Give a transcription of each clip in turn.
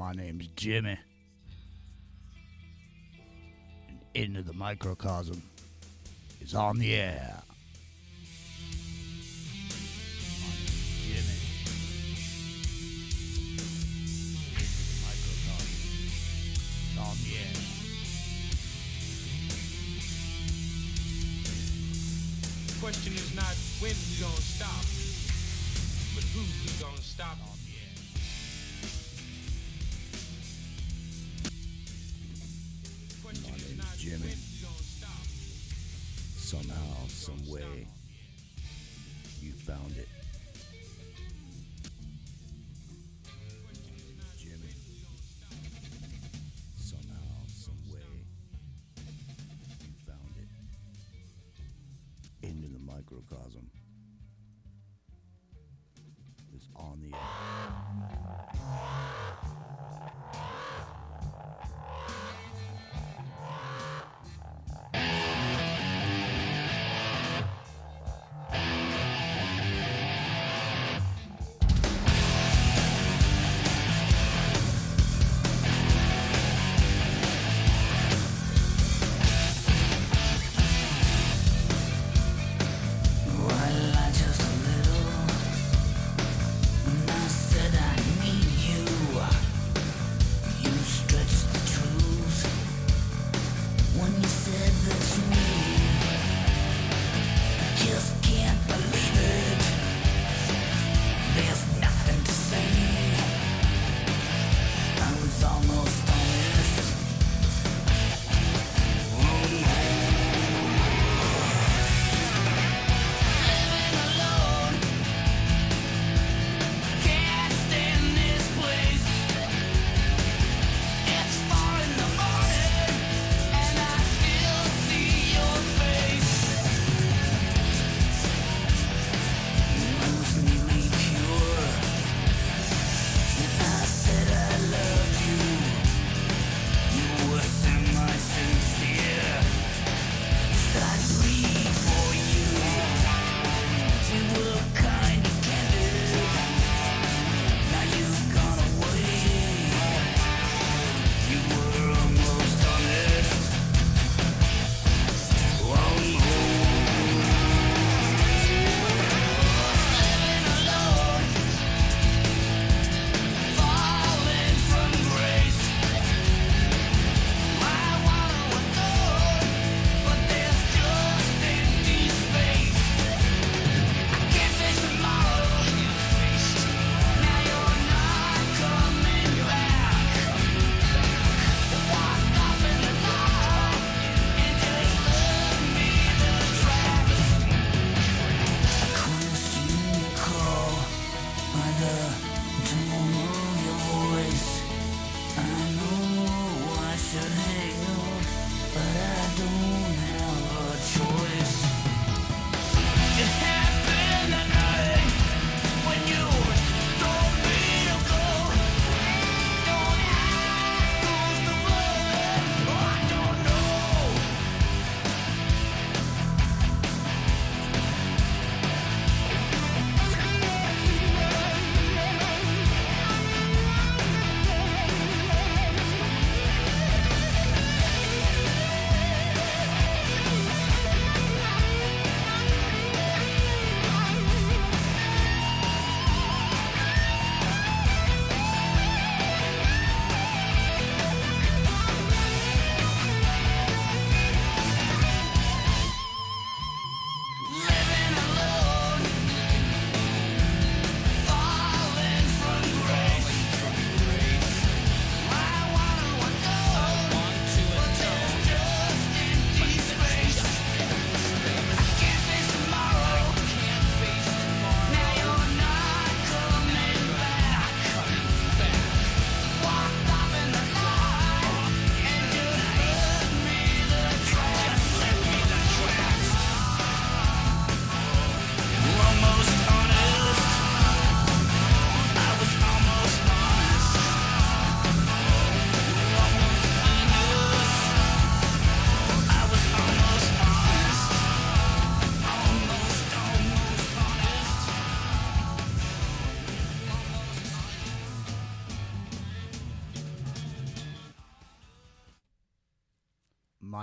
My name's Jimmy. And Into the Microcosm is on the air. My name's Jimmy. Into the Microcosm is on the air. The question is not when we gonna stop, but who's gonna stop on the air. My name's Jimmy. Somehow, some way, you found it. Jimmy. Somehow, some way, you found it. Into the Microcosm is on the air.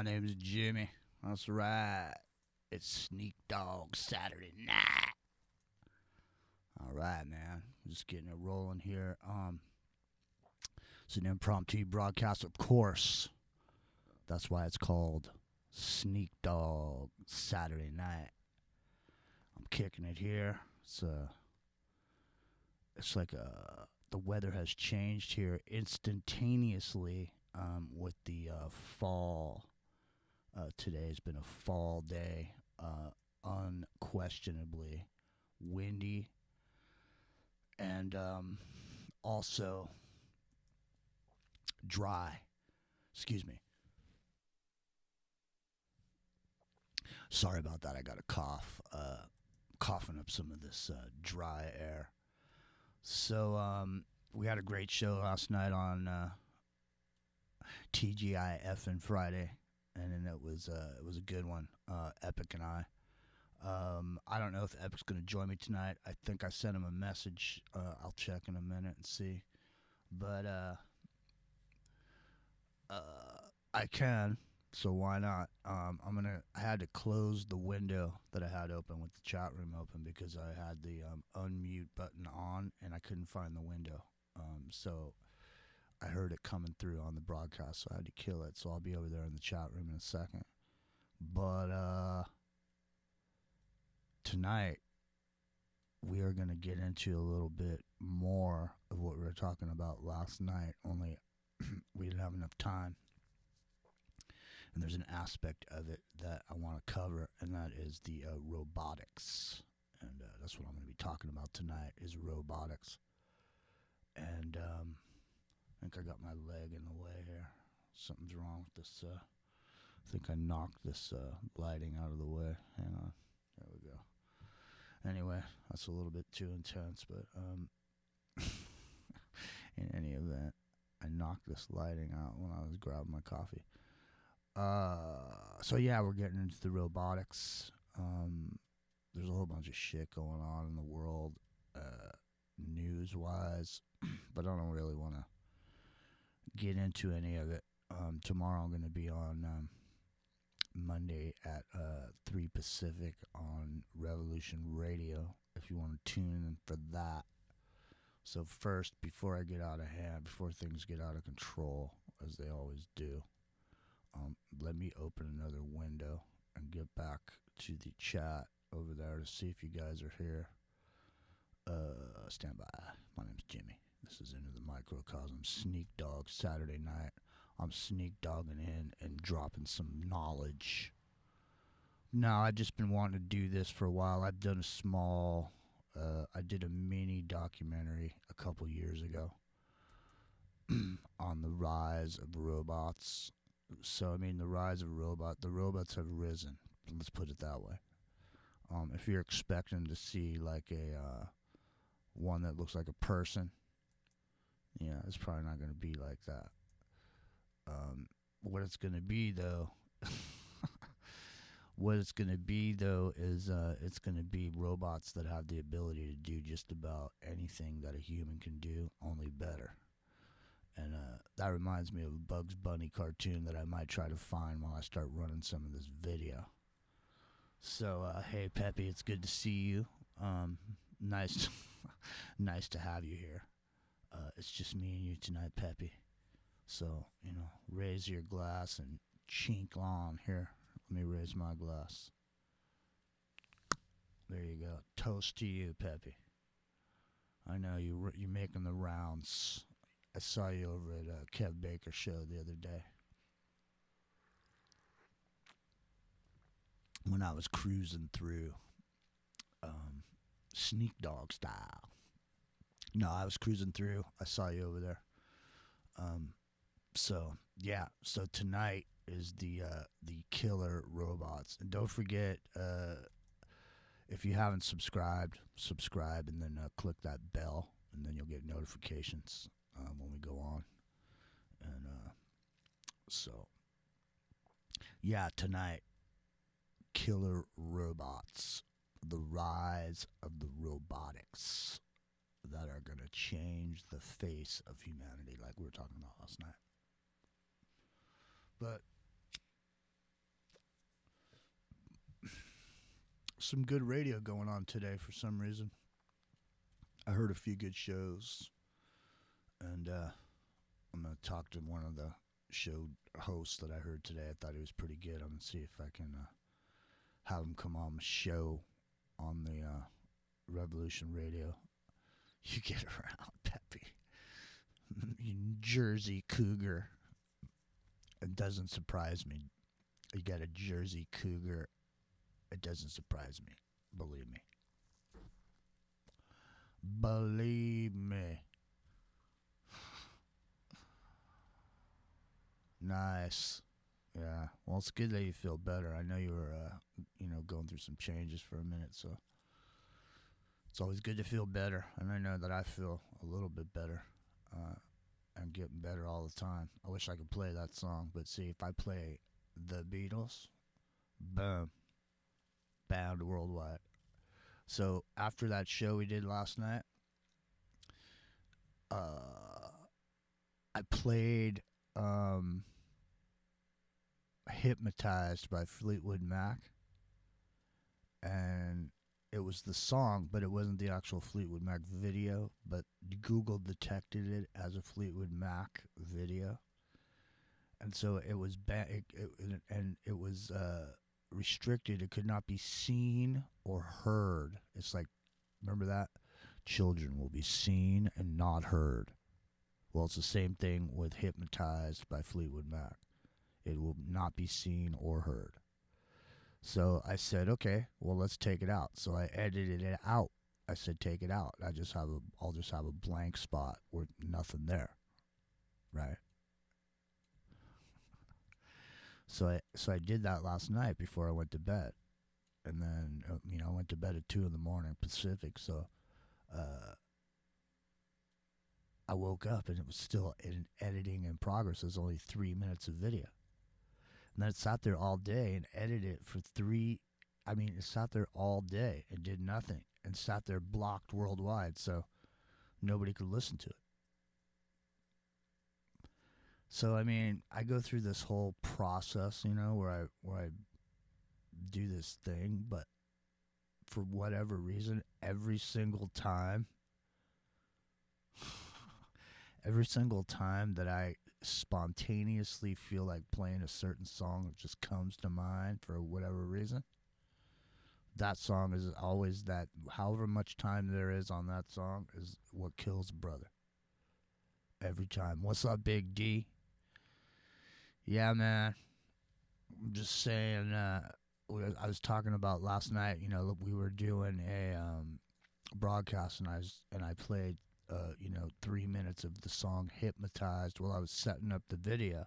My name's Jimmy. That's right. It's Sneakdog Saturday night. All right, man. Just getting it rolling here. It's an impromptu broadcast, of course. That's why it's called Sneakdog Saturday night. I'm kicking it here. It's like the weather has changed here instantaneously with the fall. Today's been a fall day, unquestionably windy, and also dry. Excuse me. Sorry about that. I got a cough. Coughing up some of this dry air. So we had a great show last night on TGIF and Friday, and it was a good one. Epic and I don't know if Epic's going to join me tonight. I think I sent him a message. I'll check in a minute and see, but I can. So why not? I had to close the window that I had open with the chat room open because I had the unmute button on and I couldn't find the window. So I heard it coming through on the broadcast, so I had to kill it. So I'll be over there in the chat room in a second. But tonight we are going to get into a little bit more of what we were talking about last night, only we didn't have enough time. And there's an aspect of it that I want to cover, and that is the robotics. And that's what I'm going to be talking about tonight is robotics. And I think I got my leg in the way here. Something's wrong with this. I think I knocked this lighting out of the way. Hang on. There we go. Anyway, that's a little bit too intense, but in any event, I knocked this lighting out when I was grabbing my coffee. So yeah, we're getting into the robotics. There's a whole bunch of shit going on in the world, news-wise, but I don't really want to get into any of it. Tomorrow I'm going to be on Monday at 3 Pacific on Revolution Radio, if you want to tune in for that. So first, before I get out of hand, before things get out of control, as they always do, let me open another window and get back to the chat over there to see if you guys are here. Stand by. My name's Jimmy. This is Into the Microcosm Sneakdog Saturday night. I'm sneak dogging in and dropping some knowledge. Now, I've just been wanting to do this for a while. I've done a small, I did a mini documentary a couple years ago on the rise of robots. So, I mean, the rise of the robots have risen. Let's put it that way. If you're expecting to see like a one that looks like a person, yeah, it's probably not going to be like that. What it's going to be, though, is it's going to be robots that have the ability to do just about anything that a human can do, only better. And that reminds me of a Bugs Bunny cartoon that I might try to find while I start running some of this video. So, hey, Peppy, it's good to see you. Nice to have you here. It's just me and you tonight, Peppy. So, raise your glass and chink on. Here, let me raise my glass. There you go. Toast to you, Peppy. I know you're making the rounds. I saw you over at Kev Baker's show the other day when I was cruising through Sneakdog style. No, I was cruising through. I saw you over there. So tonight is the killer robots. And don't forget, if you haven't subscribe, and then click that bell, and then you'll get notifications when we go on. And tonight, killer robots, the rise of the robotics that are going to change the face of humanity, like we were talking about last night. But some good radio going on today for some reason. I heard a few good shows, and I'm going to talk to one of the show hosts that I heard today. I thought he was pretty good. I'm going to see if I can have him come on the show on the Revolution Radio. You get around, Peppy. You Jersey Cougar. It doesn't surprise me. You got a Jersey Cougar. It doesn't surprise me. Believe me. Believe me. Nice. Yeah. Well, it's good that you feel better. I know you were, going through some changes for a minute, so it's always good to feel better. And I know that I feel a little bit better. I'm getting better all the time. I wish I could play that song, but see, if I play The Beatles, boom, banned worldwide. So after that show we did last night, I played Hypnotized by Fleetwood Mac, and it was the song, but it wasn't the actual Fleetwood Mac video, but Google detected it as a Fleetwood Mac video, and so it was it was restricted. It could not be seen or heard. It's like, remember that? Children will be seen and not heard. Well, it's the same thing with Hypnotized by Fleetwood Mac. It will not be seen or heard. So I said, okay, well, let's take it out. So I edited it out. I said, take it out. I'll just have a blank spot with nothing there, right? So I did that last night before I went to bed, and then I went to bed at 2 a.m. Pacific. So I woke up and it was still in editing in progress. There's only 3 minutes of video. And then it sat there all day and edited it for it sat there all day and did nothing and sat there blocked worldwide, so nobody could listen to it. So, I go through this whole process, where I do this thing, but for whatever reason, every single time that I spontaneously feel like playing a certain song that just comes to mind for whatever reason, that song is always that. However much time there is on that song is what kills a brother. Every time. What's up, Big D? Yeah, man. I'm just saying, I was talking about last night, we were doing a broadcast, and I played 3 minutes of the song Hypnotized while I was setting up the video.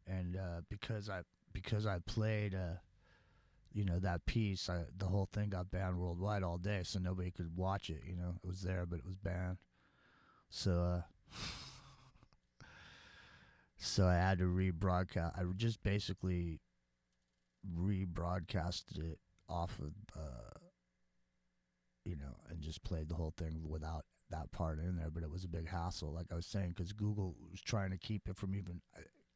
And because I played that piece, the whole thing got banned worldwide all day, so nobody could watch it. It was there, but it was banned. So so I had to rebroadcast. I just basically rebroadcasted it off of and just played the whole thing without that part in there, but it was a big hassle, like I was saying, because Google was trying to keep it from even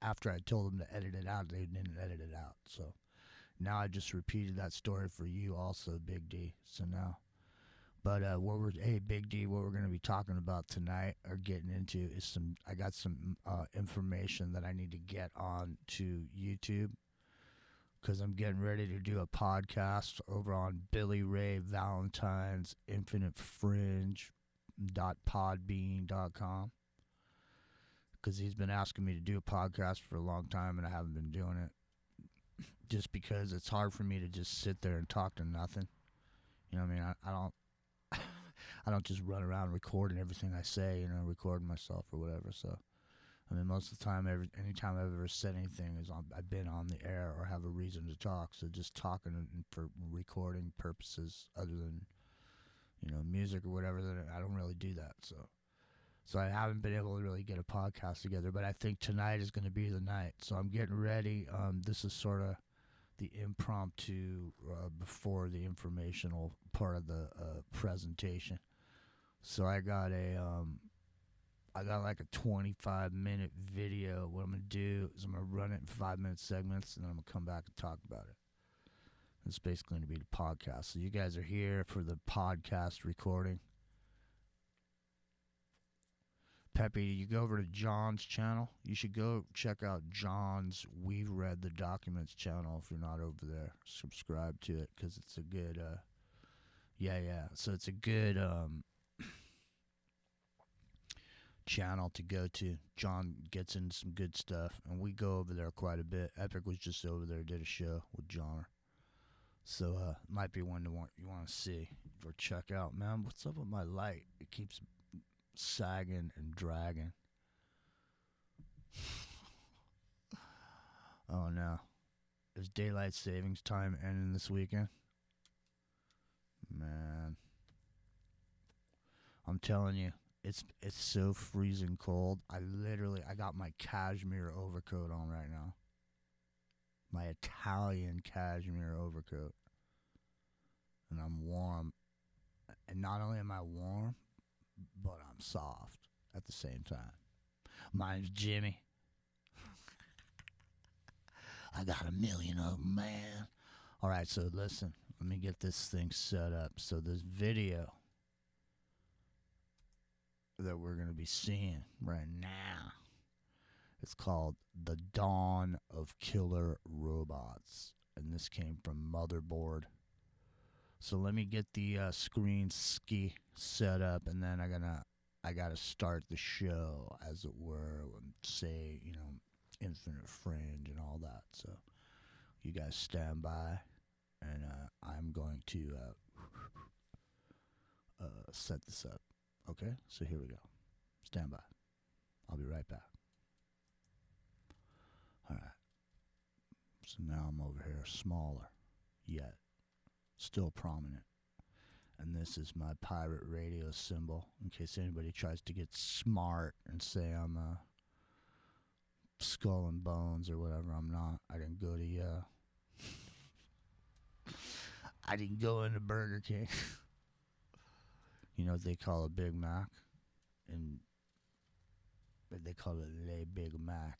after I told them to edit it out. They didn't edit it out. So now I just repeated that story for you also, Big D. So now, but Big D, what we're going to be talking about tonight or getting into is I got some information that I need to get on to YouTube, because I'm getting ready to do a podcast over on Billy Ray Valentine's Infinite Fringe .podbean.com, because he's been asking me to do a podcast for a long time, and I haven't been doing it just because it's hard for me to just sit there and talk to nothing. I don't I don't just run around recording everything I say, recording myself or whatever. So most of the time, anytime I've ever said anything I've been on the air or have a reason to talk. So just talking for recording purposes, other than music or whatever, then I don't really do that. So I haven't been able to really get a podcast together, but I think tonight is going to be the night. So I'm getting ready. This is sort of the impromptu before the informational part of the presentation. So I got like a 25-minute video. What I'm going to do is I'm going to run it in 5-minute segments, and then I'm going to come back and talk about it. It's basically going to be the podcast. So you guys are here for the podcast recording. Peppy, you go over to John's channel. You should go check out John's We've Read the Documents channel if you're not over there. Subscribe to it because it's a good, So it's a good channel to go to. John gets into some good stuff, and we go over there quite a bit. Epic was just over there, did a show with John. So might be one you want to see or check out. Man, what's up with my light? It keeps sagging and dragging. Oh no. Is daylight savings time ending this weekend? Man. I'm telling you, it's so freezing cold. I got my cashmere overcoat on right now. My Italian cashmere overcoat. And I'm warm. And not only am I warm, but I'm soft at the same time. My name's Jimmy. I got a million of them, man. All right, so listen. Let me get this thing set up. So this video that we're going to be seeing right now, it's called The Dawn of Killer Robots. And this came from Motherboard. So let me get the screen ski set up, and then I gotta start the show, as it were, and say, Infinite Fringe and all that. So you guys stand by, and I'm going to set this up. Okay, so here we go. Stand by. I'll be right back. All right. So now I'm over here, smaller, yet still prominent. And this is my pirate radio symbol, in case anybody tries to get smart and say I'm Skull and Bones or whatever. I'm not. I didn't go to I didn't go into Burger King. You know what they call a Big Mac? And they call it Le Big Mac.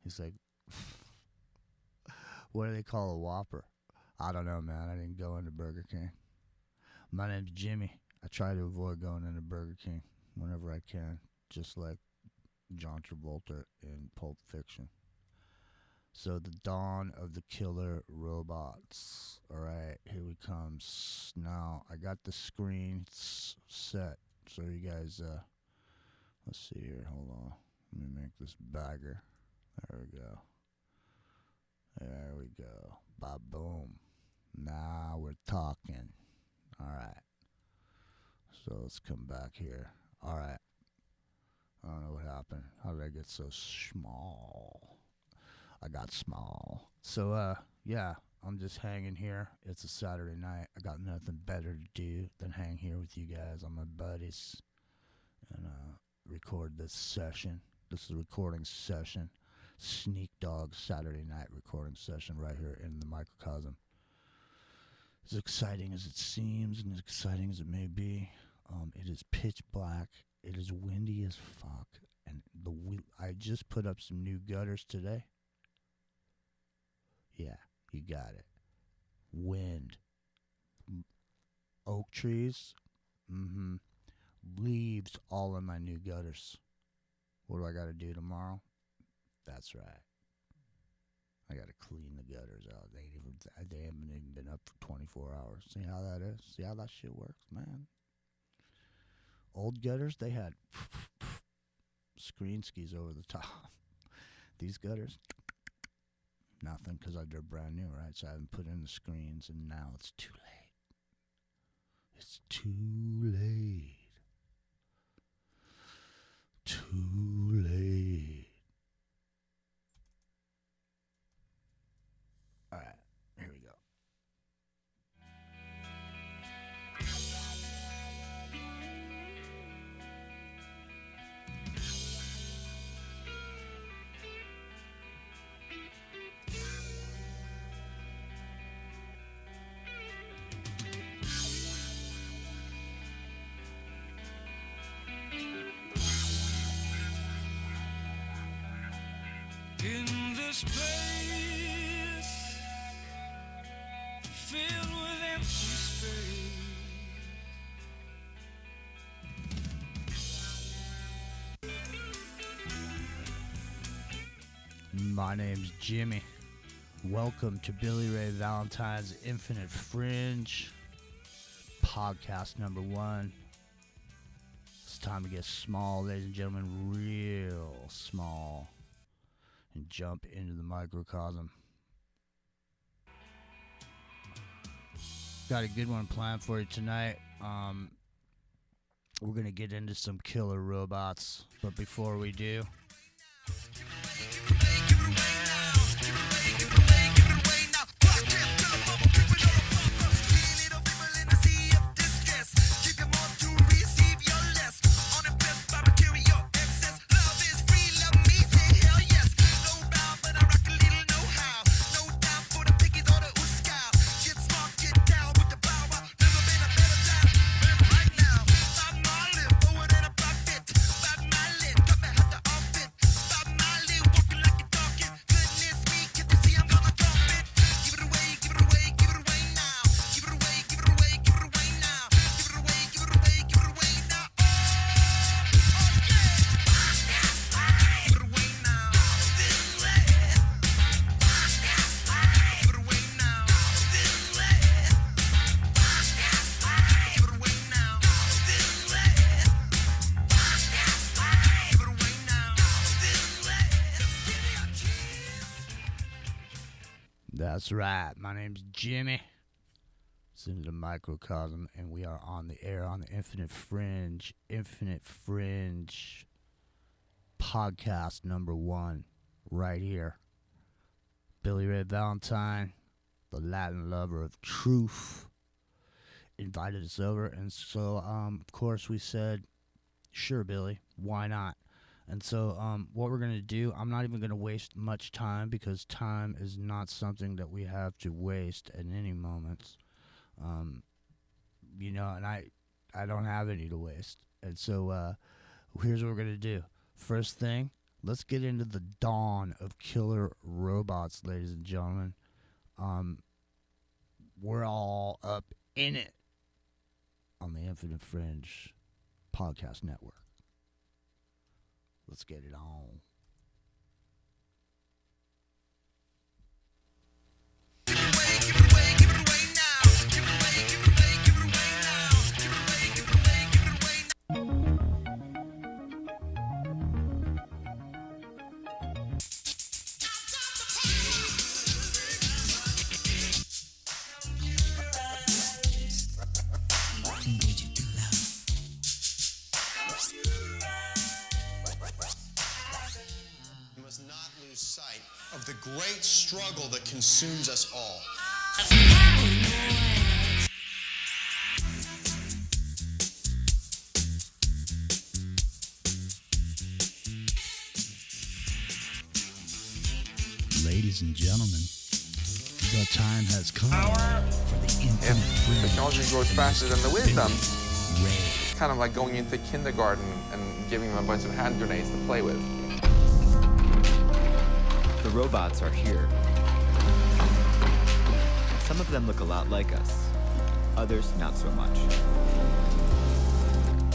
He's like, what do they call a Whopper? I don't know, man. I didn't go into Burger King. My name's Jimmy. I try to avoid going into Burger King whenever I can, just like John Travolta in Pulp Fiction. So the dawn of the killer robots. All right, here we come. Now I got the screen set, so you guys. Let's see here. Hold on. Let me make this bagger. There we go. There we go. Ba boom. Now we're talking. All right. So let's come back here. All right. I don't know what happened. How did I get so small? I got small. So, yeah, I'm just hanging here. It's a Saturday night. I got nothing better to do than hang here with you guys. I'm my buddies and record this session. This is a recording session. Sneakdog Saturday night recording session right here in the microcosm. As exciting as it seems and as exciting as it may be, it is pitch black. It is windy as fuck. And I just put up some new gutters today. Yeah, you got it. Wind. Oak trees. Leaves all in my new gutters. What do I got to do tomorrow? That's right. I got to clean the gutters out. They haven't even been up for 24 hours. See how that is? See how that shit works, man? Old gutters, they had screen skis over the top. These gutters, nothing, because they're brand new, right? So I haven't put in the screens, and now it's too late. It's too late. Too late. All right, here we go. In this place My name's Jimmy. Welcome to Billy Ray Valentine's Infinite Fringe, podcast number 1. It's time to get small, ladies and gentlemen, real small, and jump into the microcosm. Got a good one planned for you tonight. We're going to get into some killer robots, but before we do, that's right. My name's Jimmy. It's into the microcosm, and we are on the air on the Infinite Fringe podcast number 1, right here. Billy Ray Valentine, the Latin lover of truth, invited us over, and so of course we said, sure, Billy, why not? And so what we're going to do, I'm not even going to waste much time, because time is not something that we have to waste at any moments. And I don't have any to waste. And so here's what we're going to do. First thing, let's get into the dawn of killer robots, ladies and gentlemen. We're all up in it on the Infinite Fringe podcast network. Let's get it on. Of the great struggle that consumes us all. Ladies and gentlemen, the time has come for the Infinite Fringe. Technology grows faster than the wisdom. Ray. It's kind of like going into kindergarten and giving them a bunch of hand grenades to play with. The robots are here. Some of them look a lot like us, others not so much.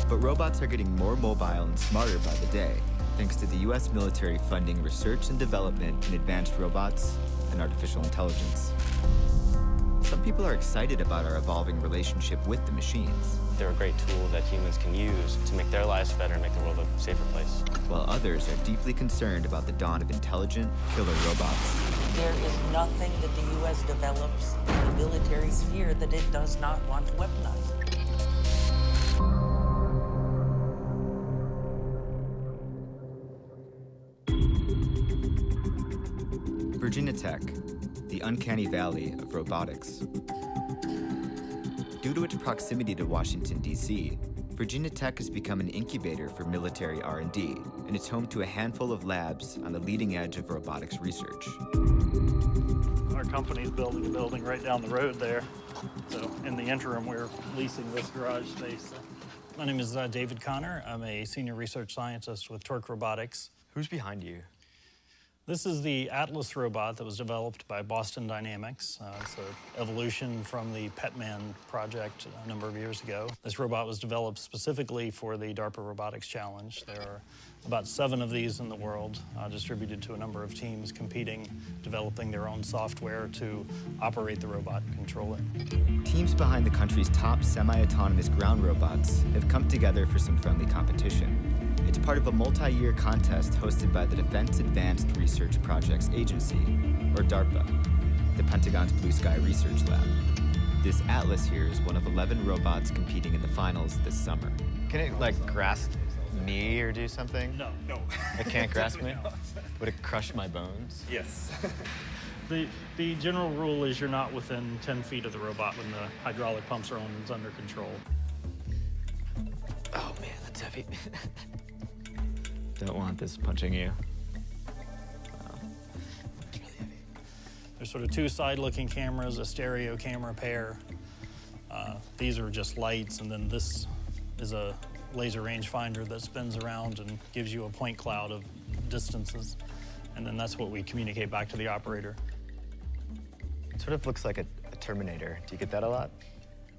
But robots are getting more mobile and smarter by the day, thanks to the US military funding research and development in advanced robots and artificial intelligence. Some people are excited about our evolving relationship with the machines. They're a great tool that humans can use to make their lives better and make the world a safer place. While others are deeply concerned about the dawn of intelligent, killer robots. There is nothing that the U.S. develops in the military sphere that it does not want to weaponize. Virginia Tech, the uncanny valley of robotics. Due to its proximity to Washington, D.C., Virginia Tech has become an incubator for military R&D, and it's home to a handful of labs on the leading edge of robotics research. Our company's building a building right down the road there. So in the interim, we're leasing this garage space. My name is David Connor. I'm a senior research scientist with Torque Robotics. Who's behind you? This is the Atlas robot that was developed by Boston Dynamics. It's an evolution from the Petman project a number of years ago. This robot was developed specifically for the DARPA Robotics Challenge. There are about 7 of these in the world, distributed to a number of teams competing, developing their own software to operate the robot and control it. Teams behind the country's top semi-autonomous ground robots have come together for some friendly competition. It's part of a multi-year contest hosted by the Defense Advanced Research Projects Agency, or DARPA, the Pentagon's Blue Sky Research Lab. This Atlas here is one of 11 robots competing in the finals this summer. Can it, like, grasp me or do something? No. It can't grasp me? Would it crush my bones? Yes. The general rule is you're not within 10 feet of the robot when the hydraulic pumps are on and it's under control. Oh man, that's heavy. Don't want this punching you. Oh, it's really heavy. There's sort of 2 side-looking cameras, a stereo camera pair. These are just lights, and then this is a laser rangefinder that spins around and gives you a point cloud of distances. And then that's what we communicate back to the operator. It sort of looks like a Terminator. Do you get that a lot?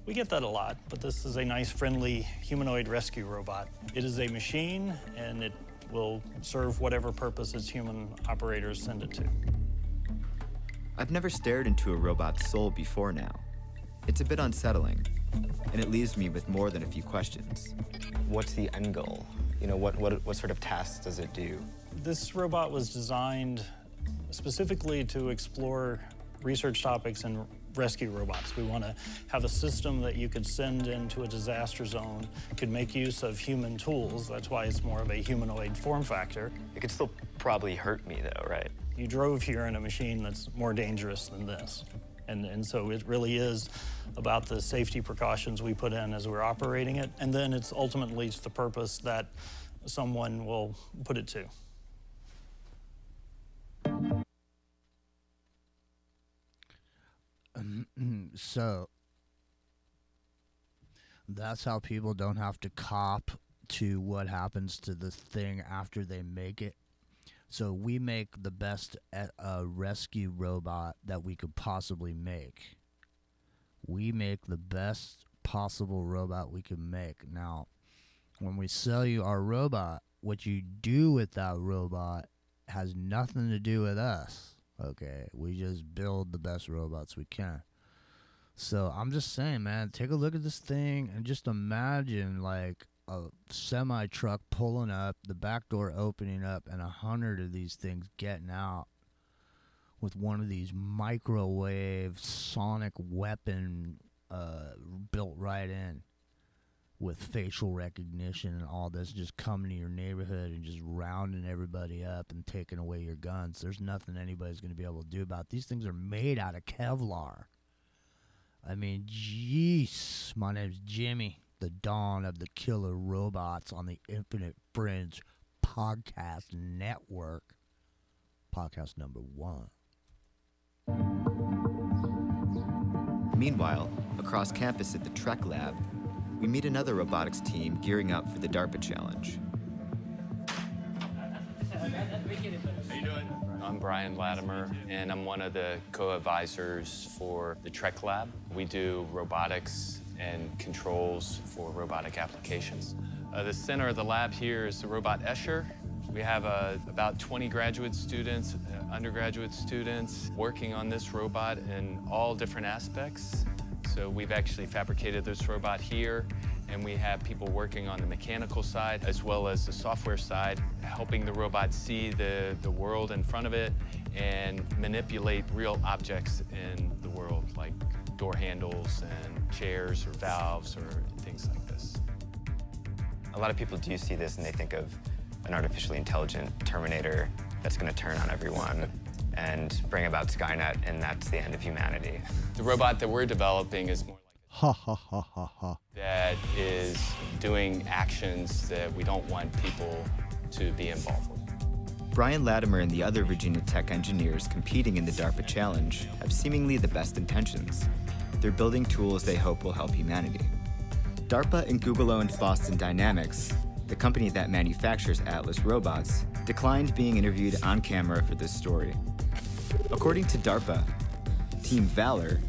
We get that a lot, but this is a nice, friendly humanoid rescue robot. It is a machine, and it will serve whatever purpose its human operators send it to. I've never stared into a robot's soul before now. It's a bit unsettling, and it leaves me with more than a few questions. What's the end goal? You know, what sort of tasks does it do? This robot was designed specifically to explore research topics in rescue robots. We want to have a system that you could send into a disaster zone, could make use of human tools. That's why it's more of a humanoid form factor. It could still probably hurt me though, right? You drove here in a machine that's more dangerous than this. And so it really is about the safety precautions we put in as we're operating it. And then it's ultimately to the purpose that someone will put it to. So that's how people don't have to cop to what happens to this thing after they make it. So we make the best rescue robot that we could possibly make. We make the best possible robot we can make. Now, when we sell you our robot, what you do with that robot has nothing to do with us. Okay, we just build the best robots we can. So I'm just saying, man, take a look at this thing and just imagine like a semi truck pulling up, the back door opening up, and 100 of these things getting out with one of these microwave sonic weapon built right in with facial recognition and all this, just coming to your neighborhood and just rounding everybody up and taking away your guns. There's nothing anybody's going to be able to do about it. These things are made out of Kevlar. I mean, jeez. My name's Jimmy, the dawn of the killer robots on the Infinite Fringe Podcast Network. Podcast number 1. Meanwhile, across campus at the Trek Lab, we meet another robotics team gearing up for the DARPA challenge. How you doing? I'm Brian Latimer, and I'm one of the co-advisors for the Trek Lab. We do robotics and controls for robotic applications. The center of the lab here is the robot Escher. We have about 20 graduate students, undergraduate students working on this robot in all different aspects. So we've actually fabricated this robot here, and we have people working on the mechanical side as well as the software side, helping the robot see the world in front of it and manipulate real objects in the world, like door handles and chairs or valves or things like this. A lot of people do see this and they think of an artificially intelligent Terminator that's going to turn on everyone and bring about Skynet, and that's the end of humanity. The robot that we're developing is more Ha ha ha ha ha. that is doing actions that we don't want people to be involved with. Brian Latimer and the other Virginia Tech engineers competing in the DARPA challenge have seemingly the best intentions. They're building tools they hope will help humanity. DARPA and Google-owned Boston Dynamics, the company that manufactures Atlas robots, declined being interviewed on camera for this story. According to DARPA, Team Valor,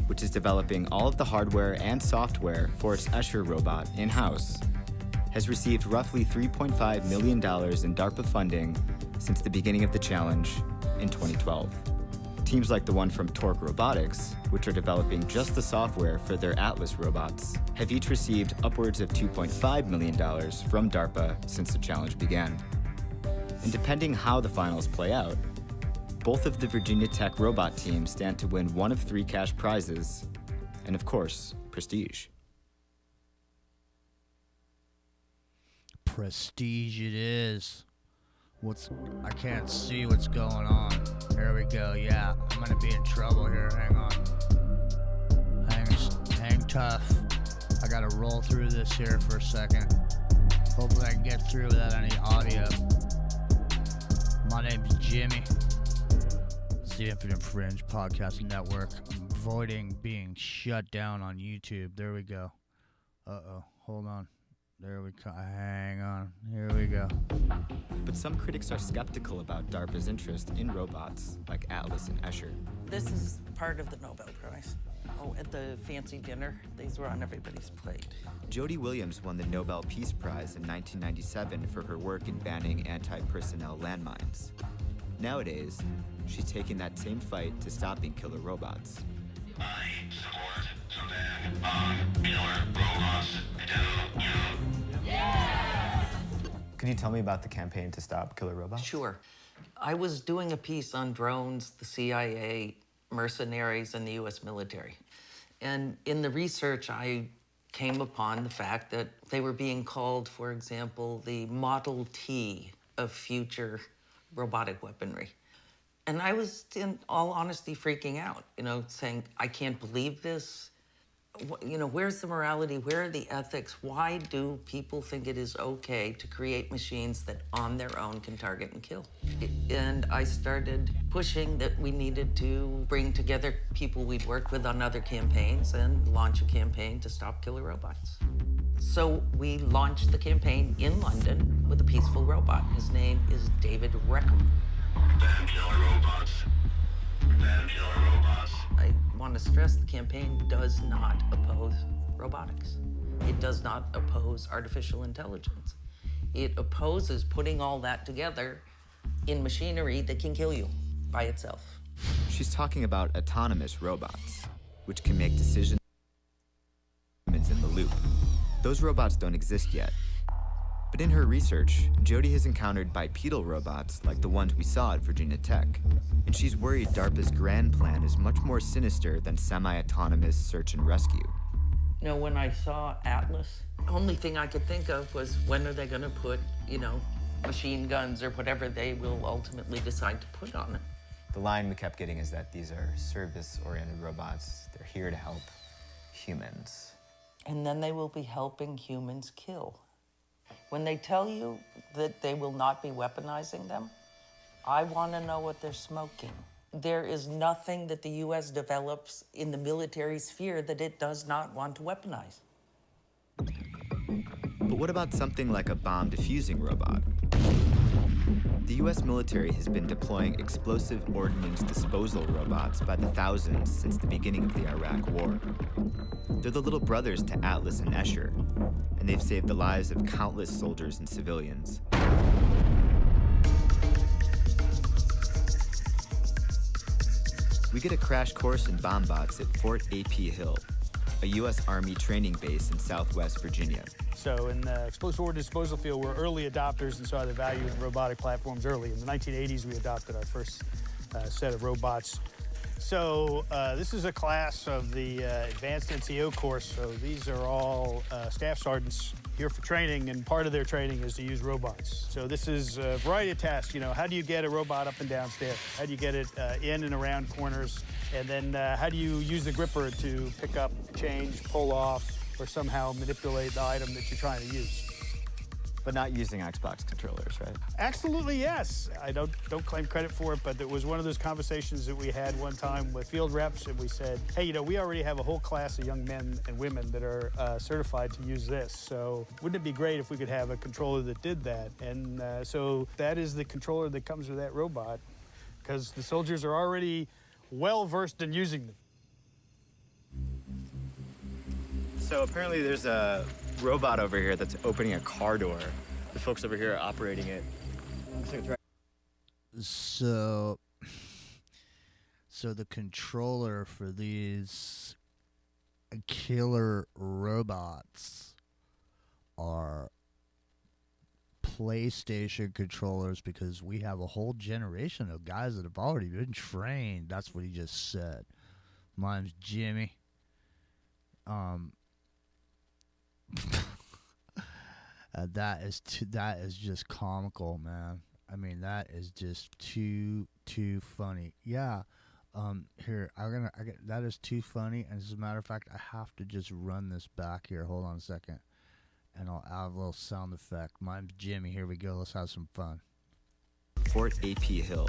which is developing all of the hardware and software for its Escher robot in-house, has received roughly $3.5 million in DARPA funding since the beginning of the challenge in 2012. Teams like the one from Torque Robotics, which are developing just the software for their Atlas robots, have each received upwards of $2.5 million from DARPA since the challenge began. And depending how the finals play out, both of the Virginia Tech robot teams stand to win one of 3 cash prizes, and of course, prestige. Prestige it is. I can't see what's going on. Here we go. Yeah, I'm gonna be in trouble here. Hang on. Hang tough. I gotta roll through this here for a second. Hopefully I can get through without any audio. My name's Jimmy. It's the Infinite Fringe Podcast Network. I'm avoiding being shut down on YouTube. There we go. Uh-oh. Hold on. There we go. Hang on. Here we go. But some critics are skeptical about DARPA's interest in robots like Atlas and Escher. This is part of the Nobel Prize. Oh, at the fancy dinner, these were on everybody's plate. Jody Williams won the Nobel Peace Prize in 1997 for her work in banning anti-personnel landmines. Nowadays, she's taking that same fight to stopping killer robots. I support the ban on killer robots. Do you? Yeah! Could you tell me about the campaign to stop killer robots? Sure. I was doing a piece on drones, the CIA, mercenaries, and the US military. And in the research, I came upon the fact that they were being called, for example, the Model T of future robotic weaponry. And I was, in all honesty, freaking out, saying, I can't believe this. Where's the morality? Where are the ethics? Why do people think it is okay to create machines that on their own can target and kill? And I started pushing that we needed to bring together people we'd worked with on other campaigns and launch a campaign to stop killer robots. So we launched the campaign in London with a peaceful robot. His name is David Reckham. Ban killer robots. Ban killer robots. I want to stress the campaign does not oppose robotics. It does not oppose artificial intelligence. It opposes putting all that together in machinery that can kill you by itself. She's talking about autonomous robots, which can make decisions in the loop. Those robots don't exist yet. But in her research, Jody has encountered bipedal robots like the ones we saw at Virginia Tech, and she's worried DARPA's grand plan is much more sinister than semi-autonomous search and rescue. When I saw Atlas, the only thing I could think of was when are they going to put, machine guns or whatever they will ultimately decide to put on it. The line we kept getting is that these are service-oriented robots. They're here to help humans. And then they will be helping humans kill. When they tell you that they will not be weaponizing them, I want to know what they're smoking. There is nothing that the U.S. develops in the military sphere that it does not want to weaponize. But what about something like a bomb-diffusing robot? The U.S. military has been deploying explosive ordnance disposal robots by the thousands since the beginning of the Iraq War. They're the little brothers to Atlas and Escher, and they've saved the lives of countless soldiers and civilians. We get a crash course in bomb bots at Fort A.P. Hill, a U.S. Army training base in Southwest Virginia. So in the explosive ordnance disposal field, we're early adopters and saw the value in robotic platforms early. In the 1980s, we adopted our first set of robots. So this is a class of the advanced NCO course. So these are all staff sergeants here for training, and part of their training is to use robots. So this is a variety of tasks. How do you get a robot up and down stairs? How do you get it in and around corners? And then how do you use the gripper to pick up, change, pull off, or somehow manipulate the item that you're trying to use? But not using Xbox controllers, right? Absolutely, yes. I don't claim credit for it, but it was one of those conversations that we had one time with field reps, and we said, hey, you know, we already have a whole class of young men and women that are certified to use this. So wouldn't it be great if we could have a controller that did that? And so that is the controller that comes with that robot, because the soldiers are already well versed in using them. So apparently there's a robot over here that's opening a car door. The folks over here are operating it. So the controller for these killer robots are PlayStation controllers, because we have a whole generation of guys that have already been trained. That's what he just said. Mine's Jimmy. That is just comical, man. I mean, that is just too funny. Yeah. Here, that is too funny. And as a matter of fact, I have to just run this back here. Hold on a second, and I'll add a little sound effect. Mine's Jimmy. Here we go. Let's have some fun. Fort A.P. Hill,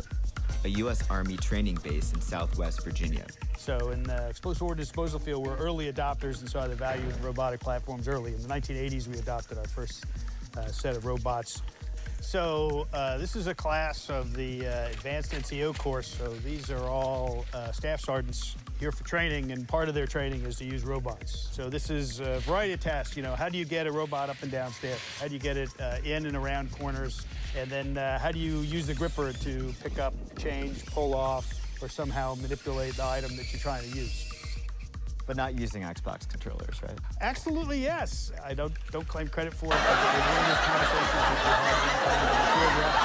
a U.S. Army training base in Southwest Virginia. So in the explosive ordnance disposal field, we're early adopters and saw the value in robotic platforms early. In the 1980s, we adopted our first set of robots. So this is a class of the advanced NCO course. So these are all staff sergeants here for training, and part of their training is to use robots. So this is a variety of tasks. You know, how do you get a robot up and down stairs? How do you get it in and around corners? And then how do you use the gripper to pick up, change, pull off, or somehow manipulate the item that you're trying to use? But not using Xbox controllers, right? Absolutely, yes. I don't claim credit for it, but it was one of those conversations that we had with field reps.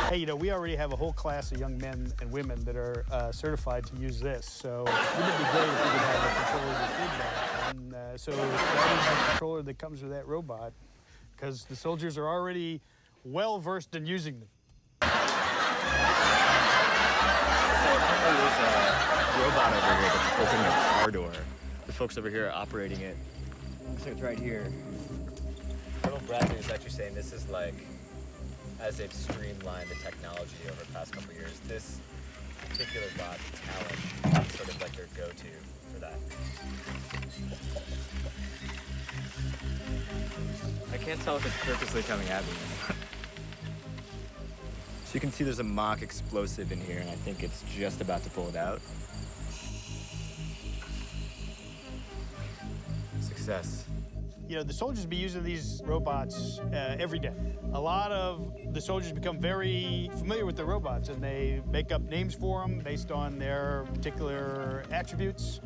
Hey, you know, we already have a whole class of young men and women that are certified to use this. So wouldn't it be great if we could have a controller that did that? And so that is the controller that comes with that robot, because the soldiers are already well versed in using them. There's a robot over here that's opening a car door. The folks over here are operating it. So it's right here. Colonel Bradley is actually saying this is like, as they've streamlined the technology over the past couple of years, this particular bot, Talon, is sort of like their go-to for that. I can't tell if it's purposely coming at me. So you can see there's a mock explosive in here, and I think it's just about to pull it out. Success. You know, the soldiers be using these robots every day. A lot of the soldiers become very familiar with the robots, and they make up names for them based on their particular attributes,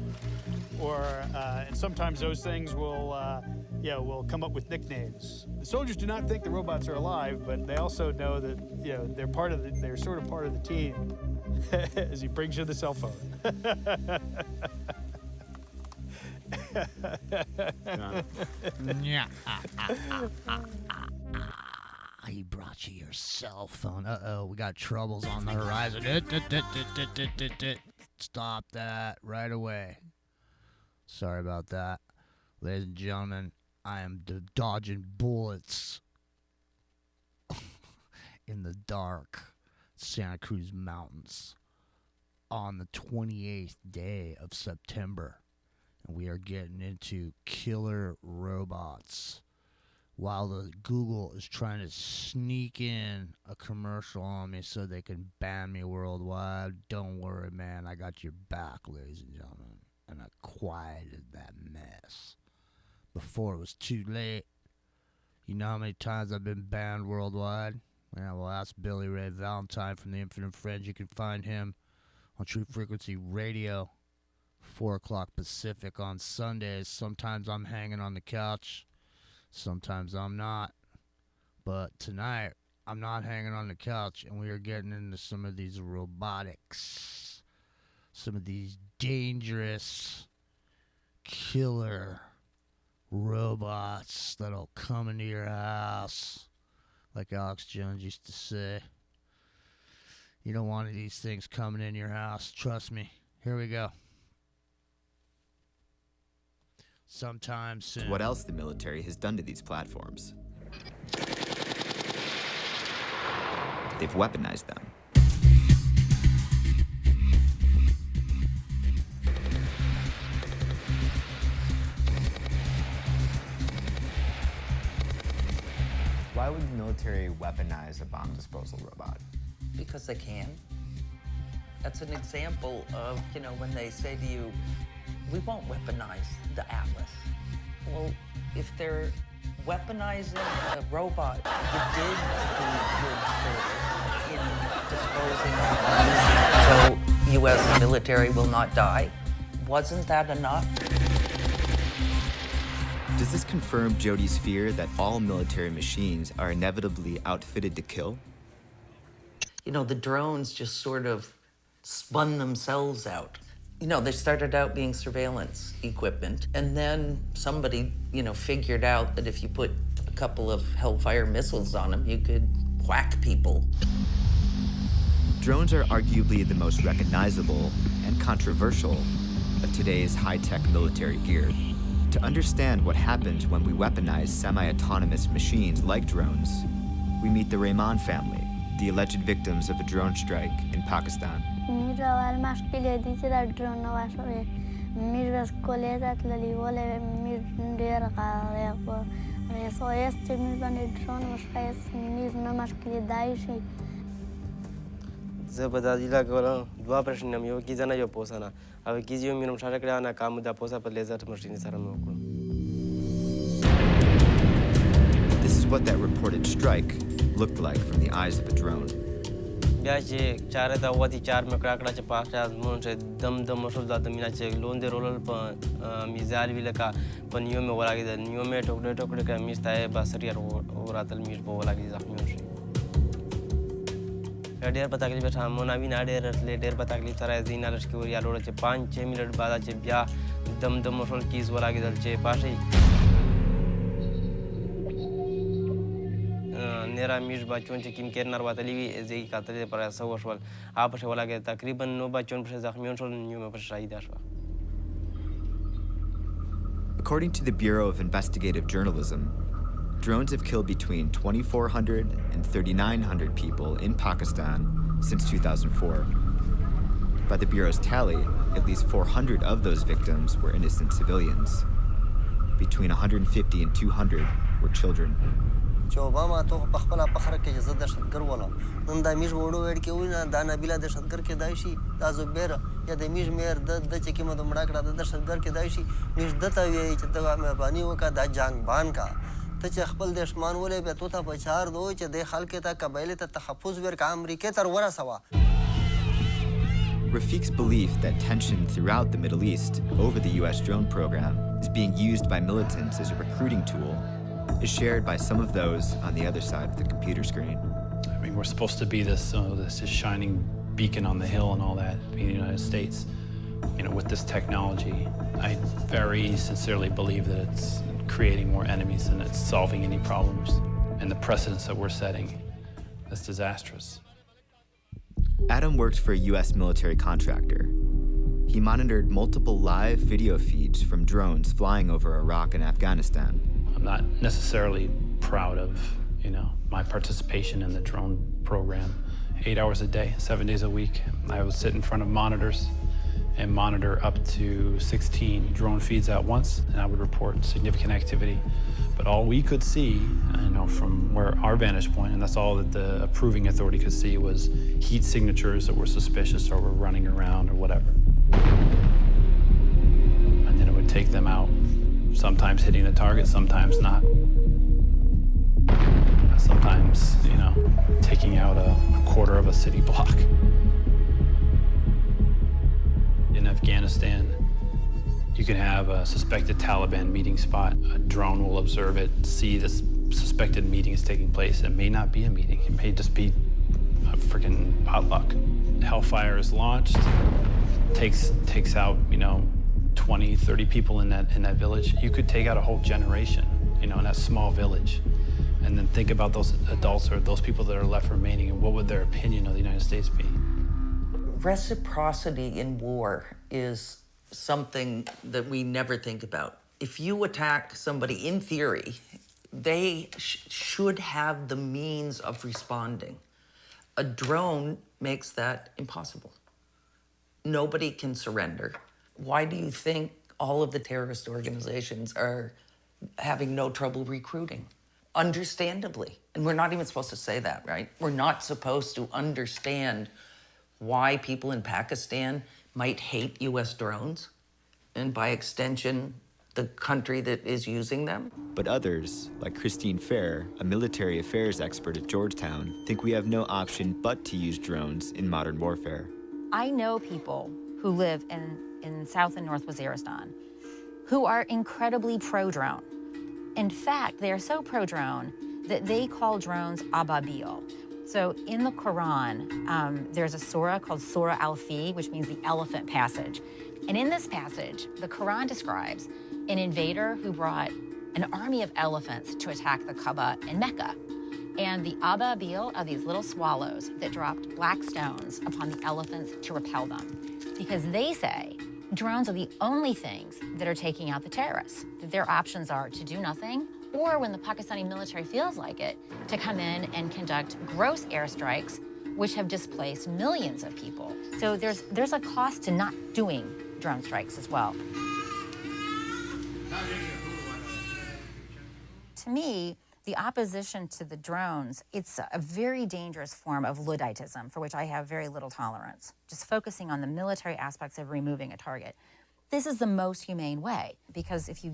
or and sometimes those things will come up with nicknames. The soldiers do not think the robots are alive, but they also know that they're sort of part of the team. As he brings you the cell phone. He brought you your cell phone. Uh-oh, we got troubles on the horizon. Stop that right away. Sorry about that. Ladies and gentlemen, I am dodging bullets in the dark Santa Cruz Mountains on the 28th day of September. And we are getting into killer robots while the Google is trying to sneak in a commercial on me so they can ban me worldwide. Don't worry, man. I got your back, ladies and gentlemen. And I quieted that mess before it was too late. You know how many times I've been banned worldwide? Yeah, well, ask Billy Ray Valentine from the Infinite Friends. You can find him on True Frequency Radio, 4 o'clock Pacific on Sundays. Sometimes I'm hanging on the couch. Sometimes I'm not. But tonight, I'm not hanging on the couch, and we are getting into some of these robotics. Some of these dangerous, killer robots that'll come into your house. Like Alex Jones used to say. You don't want these things coming in your house. Trust me. Here we go. Sometime soon. What else the military has done to these platforms. they've weaponized them. Why would the military weaponize a bomb disposal robot? Because they can. That's an example of, when they say to you, we won't weaponize the Atlas. Well, if they're weaponizing a robot, you did do good service in disposing of bombs, so U.S. military will not die. Wasn't that enough? Does this confirm Jody's fear that all military machines are inevitably outfitted to kill? The drones just sort of spun themselves out. They started out being surveillance equipment, and then somebody, figured out that if you put a couple of Hellfire missiles on them, you could whack people. Drones are arguably the most recognizable and controversial of today's high-tech military gear. To understand what happens when we weaponize semi-autonomous machines like drones, we meet the Rahman family, the alleged victims of a drone strike in Pakistan. This is what that reported strike looked like from the eyes of a drone. According to the Bureau of Investigative Journalism, drones have killed between 2,400 and 3,900 people in Pakistan since 2004. By the Bureau's tally, at least 400 of those victims were innocent civilians. Between 150 and 200 were children. Rafiq's belief that tension throughout the Middle East over the U.S. drone program is being used by militants as a recruiting tool is shared by some of those on the other side of the computer screen. I mean, we're supposed to be this shining beacon on the hill and all that, being the United States. With this technology, I very sincerely believe that it's creating more enemies than it's solving any problems. And the precedents that we're setting is disastrous. Adam worked for a U.S. military contractor. He monitored multiple live video feeds from drones flying over Iraq and Afghanistan. I'm not necessarily proud of, my participation in the drone program. 8 hours a day, 7 days a week. I would sit in front of monitors and monitor up to 16 drone feeds at once, and I would report significant activity. But all we could see, from where our vantage point, and that's all that the approving authority could see, was heat signatures that were suspicious or were running around or whatever. And then it would take them out, sometimes hitting the target, sometimes not. Sometimes, taking out a quarter of a city block. In Afghanistan, you can have a suspected Taliban meeting spot. A drone will observe it, see this suspected meeting is taking place. It may not be a meeting. It may just be a freaking potluck. Hellfire is launched, takes out, 20, 30 people in that village. You could take out a whole generation, in that small village. And then think about those adults or those people that are left remaining, and what would their opinion of the United States be? Reciprocity in war is something that we never think about. If you attack somebody, in theory, they should have the means of responding. A drone makes that impossible. Nobody can surrender. Why do you think all of the terrorist organizations are having no trouble recruiting? Understandably. And we're not even supposed to say that, right? We're not supposed to understand why people in Pakistan might hate US drones, and by extension, the country that is using them. But others, like Christine Fair, a military affairs expert at Georgetown, think we have no option but to use drones in modern warfare. I know people who live in South and North Waziristan who are incredibly pro-drone. In fact, they are so pro-drone that they call drones ababil. So in the Quran, there's a surah called Surah Al-Fi, which means the elephant passage. And in this passage, the Quran describes an invader who brought an army of elephants to attack the Kaaba in Mecca. And the ababil are these little swallows that dropped black stones upon the elephants to repel them. Because they say drones are the only things that are taking out the terrorists. That their options are to do nothing, or when the Pakistani military feels like it, to come in and conduct gross airstrikes, which have displaced millions of people. So there's a cost to not doing drone strikes as well. To me, the opposition to the drones, it's a very dangerous form of Ludditism, for which I have very little tolerance, just focusing on the military aspects of removing a target. This is the most humane way, because if you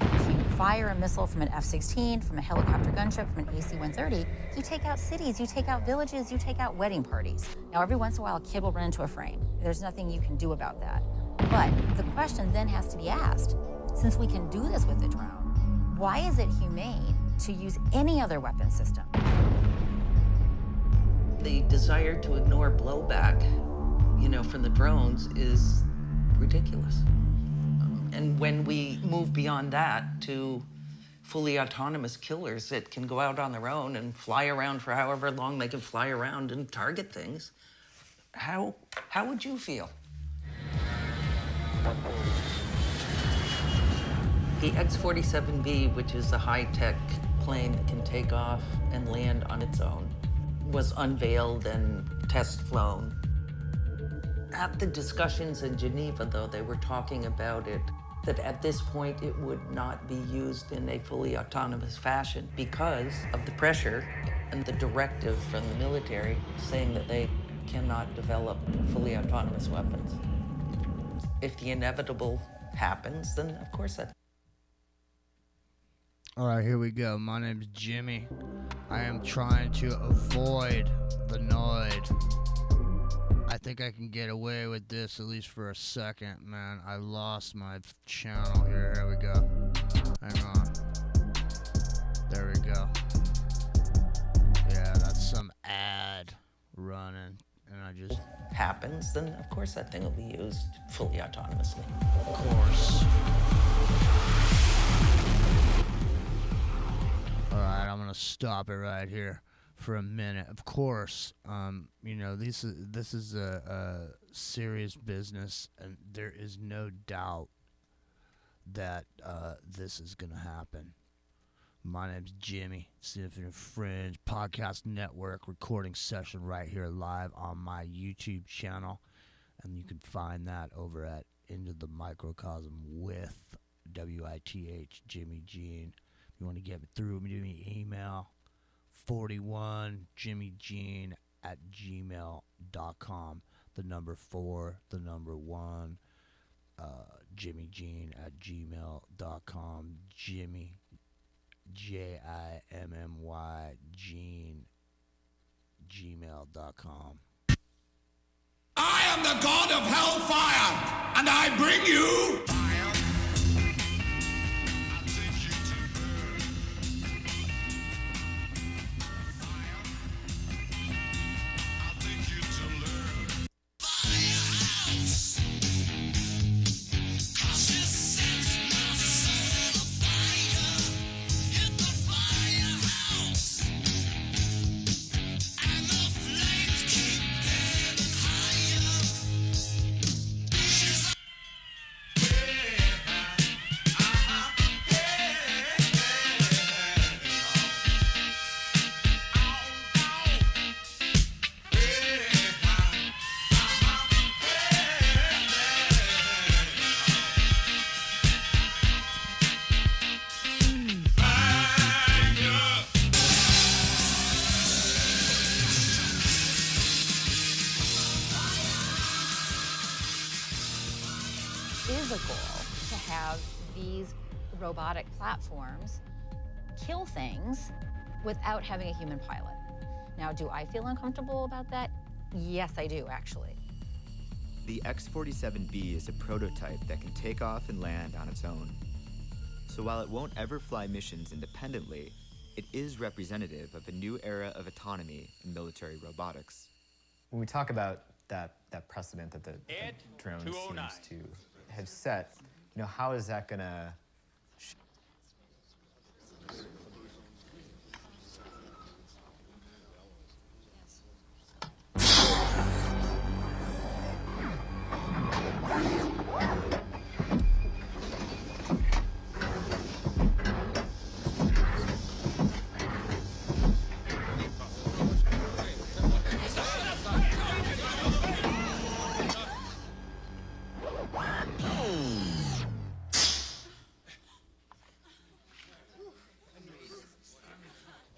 fire a missile from an F-16, from a helicopter gunship, from an AC-130, you take out cities, you take out villages, you take out wedding parties. Now, every once in a while, a kid will run into a frame. There's nothing you can do about that. But the question then has to be asked, since we can do this with the drone, why is it humane to use any other weapon system? The desire to ignore blowback, from the drones is ridiculous. And when we move beyond that to fully autonomous killers that can go out on their own and fly around for however long they can fly around and target things, how would you feel? The X-47B, which is a high-tech plane that can take off and land on its own, was unveiled and test flown. At the discussions in Geneva, though, they were talking about it, that at this point it would not be used in a fully autonomous fashion because of the pressure and the directive from the military saying that they cannot develop fully autonomous weapons. If the inevitable happens, then of course that. All right, here we go. My name's Jimmy. I am trying to avoid the noid. I think I can get away with this at least for a second, man. I lost my channel here. Here we go. Hang on. There we go. Yeah, that's some ad running, and I just happens, then of course that thing will be used fully autonomously. Of course. All right, I'm gonna stop it right here for a minute. Of course, this is a serious business, and there is no doubt that this is gonna happen. My name's Jimmy, Symphony Fringe Podcast Network recording session right here live on my YouTube channel, and you can find that over at Into the Microcosm with WITH Jimmy Jean. If you want to get through me, give me an email, 41jimmyjean@gmail.com. The number 4, the number 1, jimmyjean@gmail.com. Jimmy, JIMMY, Jean, gmail.com. I am the god of hellfire, and I bring you robotic platforms kill things without having a human pilot. Now, do I feel uncomfortable about that? Yes, I do, actually. The X-47B is a prototype that can take off and land on its own. So while it won't ever fly missions independently, it is representative of a new era of autonomy in military robotics. When we talk about that precedent that the drone seems to have set, how is that going to...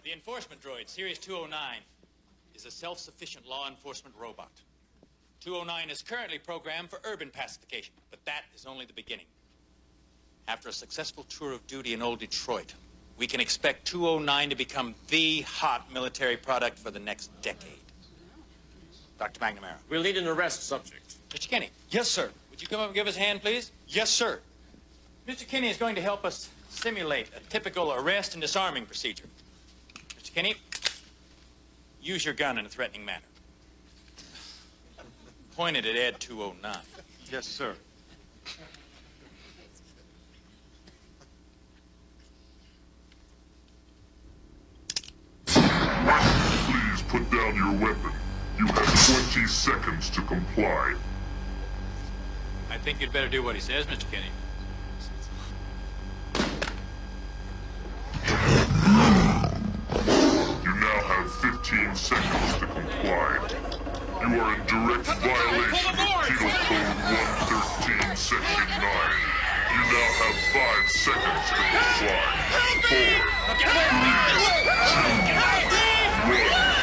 The enforcement droid, Series 209, is a self-sufficient law enforcement robot. 209 is currently programmed for urban pacification, but that is only the beginning. After a successful tour of duty in old Detroit, we can expect 209 to become the hot military product for the next decade. Dr. McNamara. We'll need an arrest subject. Mr. Kinney. Yes, sir. Would you come up and give us a hand, please? Yes, sir. Mr. Kinney is going to help us simulate a typical arrest and disarming procedure. Mr. Kinney, use your gun in a threatening manner. Point it at Ed 209. Yes, sir. Please put down your weapon. You have 20 seconds to comply. I think you'd better do what he says, Mr. Kinney. You now have 15 seconds to comply. You are in direct violation of Penal Code 113, Section 9. You now have 5 seconds to comply. 4, 3, 2, 1.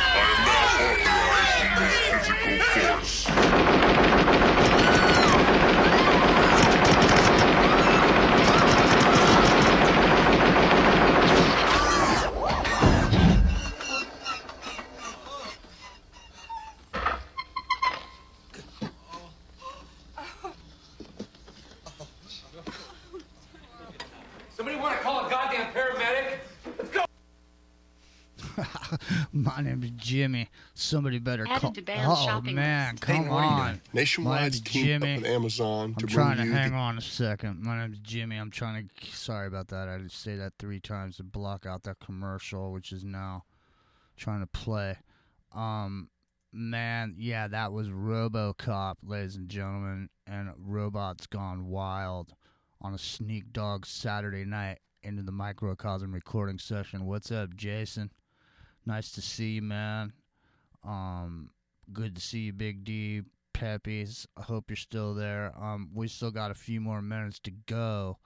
I am now authorized to use physical force. Somebody want to call a goddamn paramedic? Let's go! My name is Jimmy. Somebody better Added call. to band Oh shopping man, list. come Hey, what are you on. doing? My Nationwide's name's teamed up Jimmy. with Amazon to I'm trying to bring you hang the- on a second. My name's Jimmy. I'm trying to. Sorry about that. I had to say that 3 times to block out that commercial, which is now trying to play. Man, yeah, that was RoboCop, ladies and gentlemen, and Robots Gone Wild on a Sneakdog Saturday night into the microcosm recording session. What's up, Jason? Nice to see you, man. Good to see you, Big D, Peppies. I hope you're still there. We still got a few more minutes to go.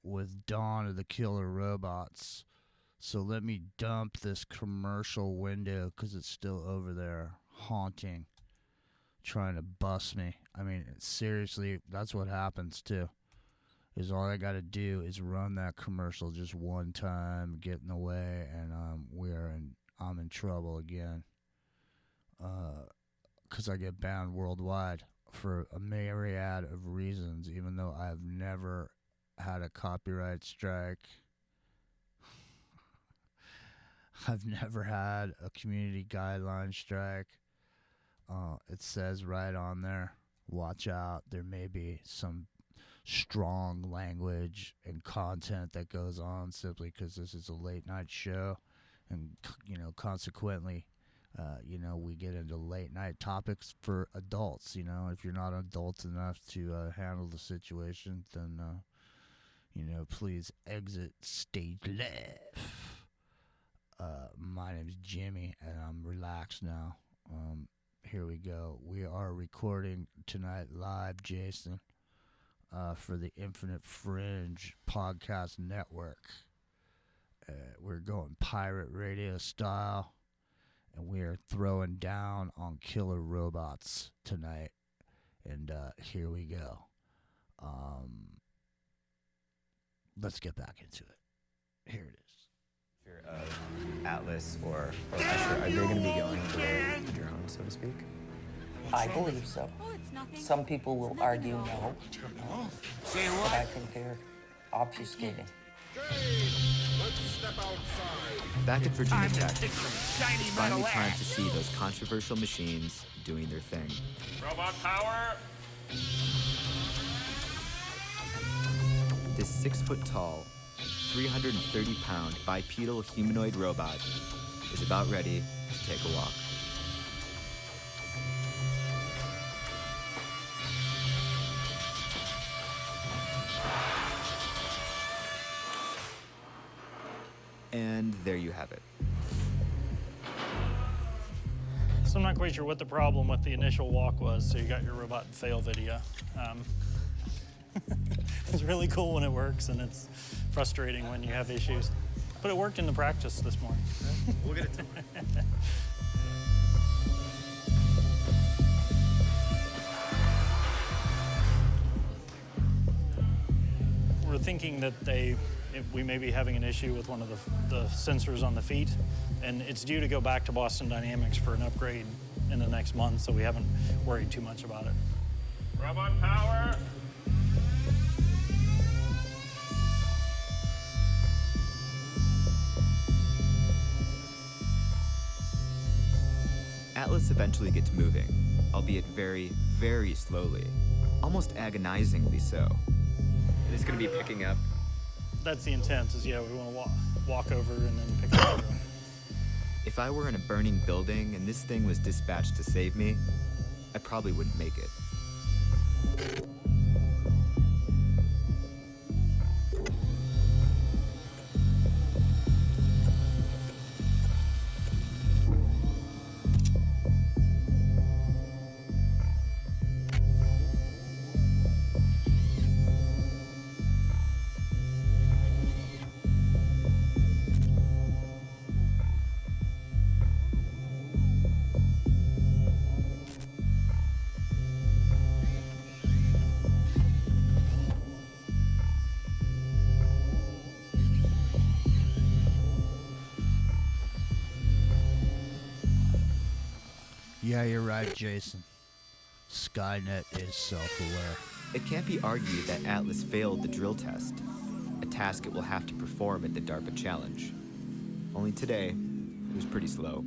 With Dawn of the Killer Robots. So let me dump this commercial window because it's still over there haunting, trying to bust me. I mean, seriously, that's what happens too. Is all I got to do is run that commercial just one time, get in the way, and I'm in trouble again. Because I get banned worldwide for a myriad of reasons, even though I've never had a copyright strike. I've never had a community guideline strike. It says right on there, watch out, there may be some strong language and content that goes on simply because this is a late night show. And, consequently, we get into late night topics for adults. If you're not adult enough to handle the situation, then, please exit stage left. My name's Jimmy, and I'm relaxed now. Here we go. We are recording tonight live, Jason, for the Infinite Fringe Podcast Network. We're going pirate radio style, and we are throwing down on killer robots tonight. And here we go. let's get back into it. Here it is. Atlas or Escher, are they going to be going the way of the drone, so to speak? I believe so. Some people will argue no, but I think they're obfuscating. Back at Virginia Tech, it's finally time to see those controversial machines doing their thing. Robot power. This 6-foot-tall, 330-pound bipedal humanoid robot is about ready to take a walk. And there you have it. So I'm not quite sure what the problem with the initial walk was, so you got your robot fail video. It's really cool when it works, and it's frustrating when you have issues. But it worked in the practice this morning. We'll get it to We're thinking that we may be having an issue with one of the sensors on the feet, and it's due to go back to Boston Dynamics for an upgrade in the next month, so we haven't worried too much about it. Robot power. Atlas eventually gets moving, albeit very, very slowly, almost agonizingly so. It's going to be picking up. That's the intent, is we want to walk over and then pick it up. If I were in a burning building and this thing was dispatched to save me, I probably wouldn't make it. Yeah, you're right, Jason. Skynet is self-aware. It can't be argued that Atlas failed the drill test, a task it will have to perform at the DARPA challenge. Only today, it was pretty slow.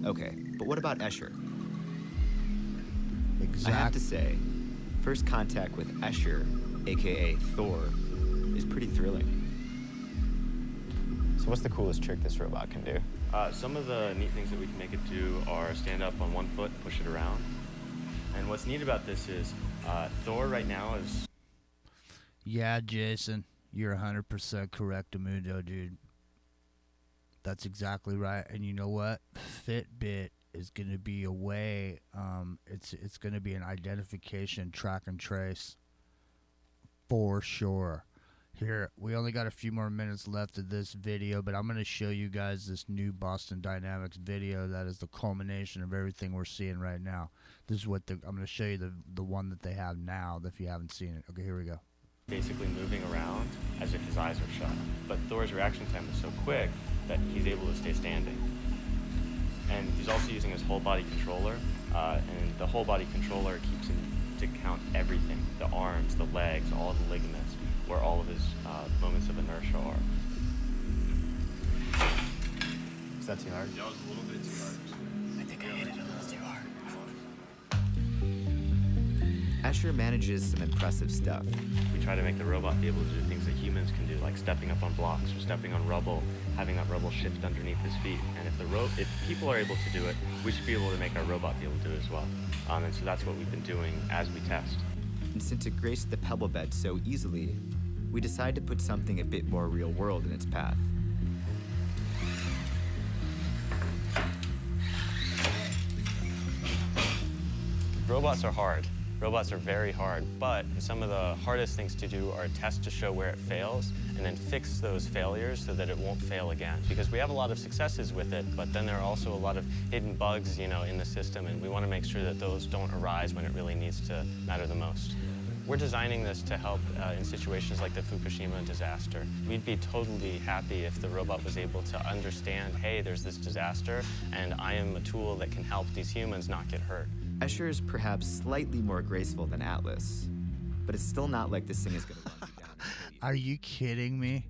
Okay, but what about Escher? Exactly. I have to say, first contact with Escher, aka Thor, is pretty thrilling. So what's the coolest trick this robot can do? Some of the neat things that we can make it do are stand up on one foot, push it around. And what's neat about this is Thor right now is... Yeah, Jason, you're 100% correct, Amundo, dude. That's exactly right. And you know what? Fitbit is going to be a way, it's going to be an identification, track and trace, for sure. Here, we only got a few more minutes left of this video, but I'm going to show you guys this new Boston Dynamics video that is the culmination of everything we're seeing right now. This is what I'm going to show you the one that they have now, if you haven't seen it. Okay, here we go. Basically moving around as if his eyes are shut. But Thor's reaction time is so quick that he's able to stay standing. And he's also using his whole body controller, and the whole body controller keeps him to count everything, the arms, the legs, all the ligaments, where all of his moments of inertia are. Is that too hard? That was a little bit too hard. I think I hit it a little too hard. Escher manages some impressive stuff. We try to make the robot be able to do things that humans can do, like stepping up on blocks or stepping on rubble, having that rubble shift underneath his feet. And if people are able to do it, we should be able to make our robot be able to do it as well. And so that's what we've been doing as we test. And since it graced the pebble bed so easily, we decided to put something a bit more real world in its path. Robots are hard. Robots are very hard, but some of the hardest things to do are test to show where it fails and then fix those failures so that it won't fail again. Because we have a lot of successes with it, but then there are also a lot of hidden bugs, in the system, and we want to make sure that those don't arise when it really needs to matter the most. We're designing this to help in situations like the Fukushima disaster. We'd be totally happy if the robot was able to understand, hey, there's this disaster, and I am a tool that can help these humans not get hurt. Escher is perhaps slightly more graceful than Atlas, but it's still not like this thing is going to run you down and kill you. Are you kidding me?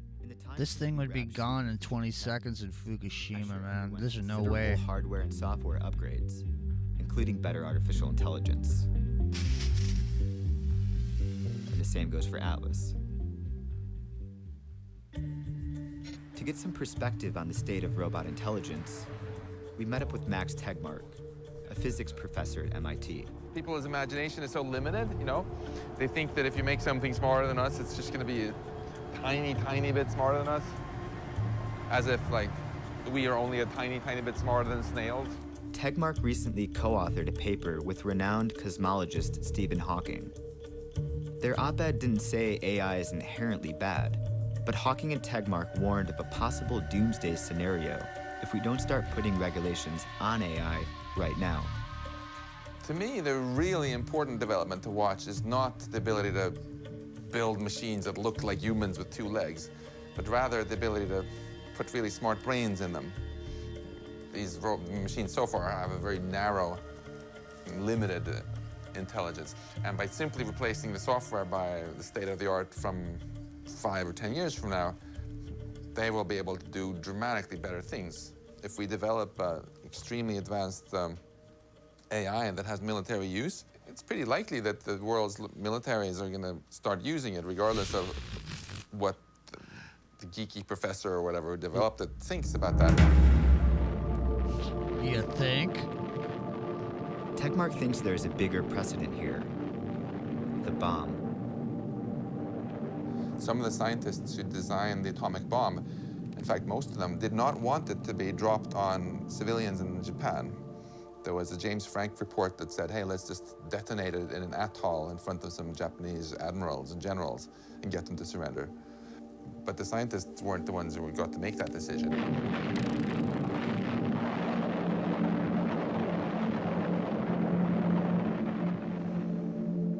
This thing would be gone in 20 seconds in Fukushima, man. There's no way. Hardware and software upgrades, including better artificial intelligence. And the same goes for Atlas. To get some perspective on the state of robot intelligence, we met up with Max Tegmark, a physics professor at MIT. People's imagination is so limited, you know? They think that if you make something smarter than us, it's just gonna be a tiny, tiny bit smarter than us. As if, like, we are only a tiny, tiny bit smarter than snails. Tegmark recently co-authored a paper with renowned cosmologist Stephen Hawking. Their op-ed didn't say AI is inherently bad, but Hawking and Tegmark warned of a possible doomsday scenario if we don't start putting regulations on AI right now. To me, the really important development to watch is not the ability to build machines that look like humans with two legs, but rather the ability to put really smart brains in them. These machines so far have a very narrow, limited intelligence. And by simply replacing the software by the state-of-the-art from 5 or 10 years from now, they will be able to do dramatically better things. If we develop extremely advanced AI that has military use, it's pretty likely that the world's militaries are going to start using it, regardless of what the geeky professor or whatever who developed it thinks about that. You think? Tegmark thinks there's a bigger precedent here: the bomb. Some of the scientists who designed the atomic bomb, in fact, most of them, did not want it to be dropped on civilians in Japan. There was a James Franck report that said, hey, let's just detonate it in an atoll in front of some Japanese admirals and generals and get them to surrender. But the scientists weren't the ones who got to make that decision.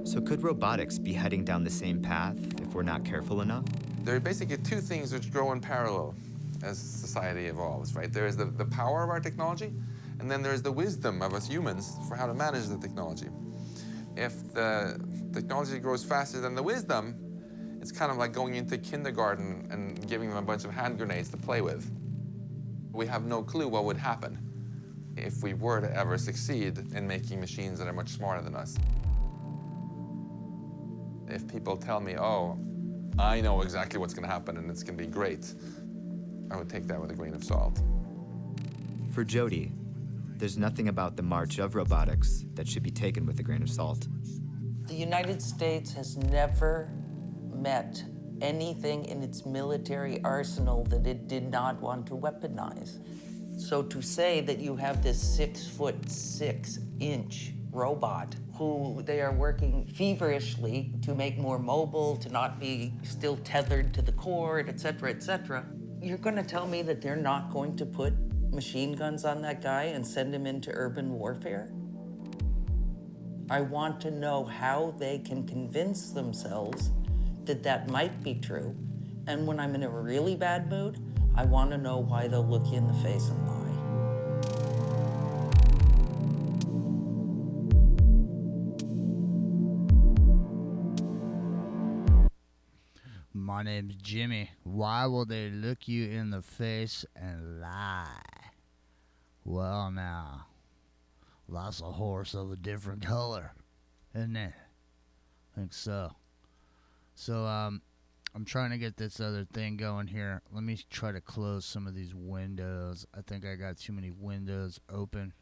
So could robotics be heading down the same path if we're not careful enough? There are basically two things which grow in parallel as society evolves, right? There is the power of our technology, and then there's the wisdom of us humans for how to manage the technology. If the technology grows faster than the wisdom, it's kind of like going into kindergarten and giving them a bunch of hand grenades to play with. We have no clue what would happen if we were to ever succeed in making machines that are much smarter than us. If people tell me, oh, I know exactly what's going to happen and it's going to be great, I would take that with a grain of salt. For Jody, there's nothing about the march of robotics that should be taken with a grain of salt. The United States has never met anything in its military arsenal that it did not want to weaponize. So to say that you have this 6'6" robot who they are working feverishly to make more mobile, to not be still tethered to the cord, et cetera, you're gonna tell me that they're not going to put machine guns on that guy and send him into urban warfare? I want to know how they can convince themselves that that might be true. And when I'm in a really bad mood, I want to know why they'll look you in the face and lie. My name's Jimmy. Why will they look you in the face and lie? Well, now, that's a horse of a different color, isn't it? I think so. So, I'm trying to get this other thing going here. Let me try to close some of these windows. I think I got too many windows open.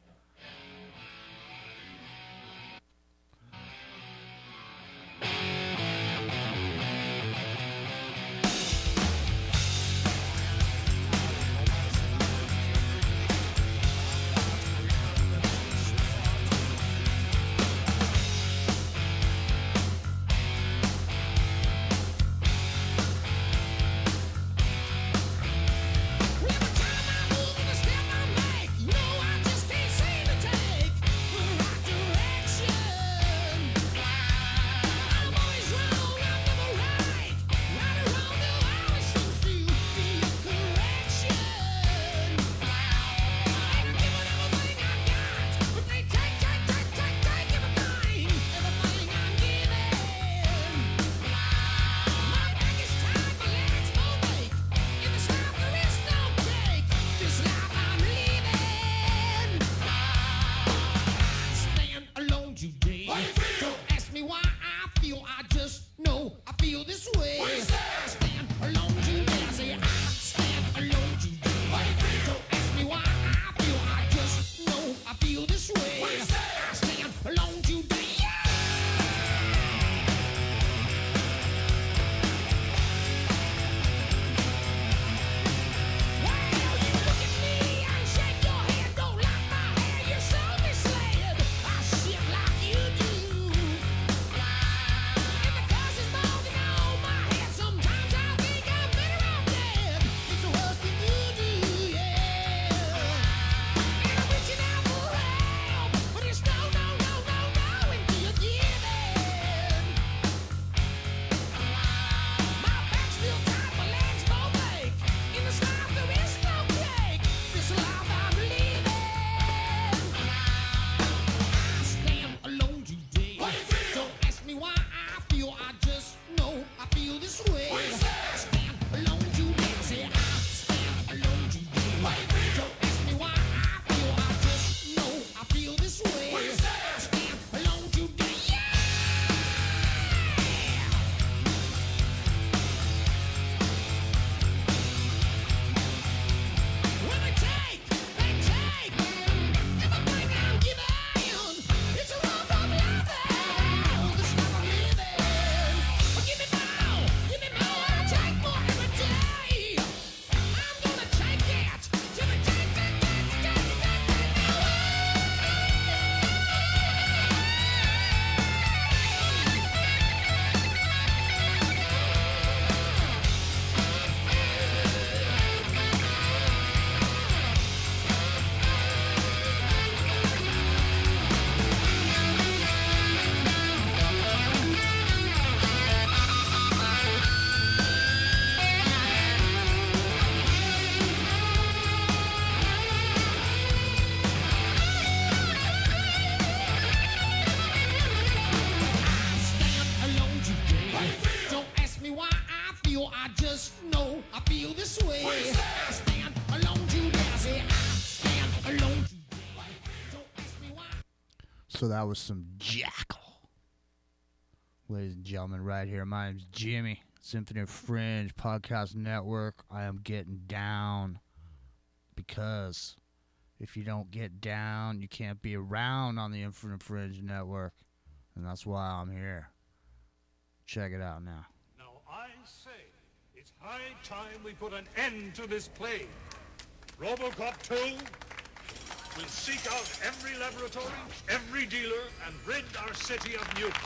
Every time I move, the step I make, you know I just can't seem to take. I feel this way. I stand alone today. I say I stand alone today. Don't ask me why. So that was some Jackal. Ladies and gentlemen, right here. My name's Jimmy. It's Infinite Fringe Podcast Network. I am getting down because if you don't get down, you can't be around on the Infinite Fringe Network. And that's why I'm here. Check it out now. Now I say, it's high time we put an end to this plague. Robocop 2 will seek out every laboratory, every dealer, and rid our city of mutants.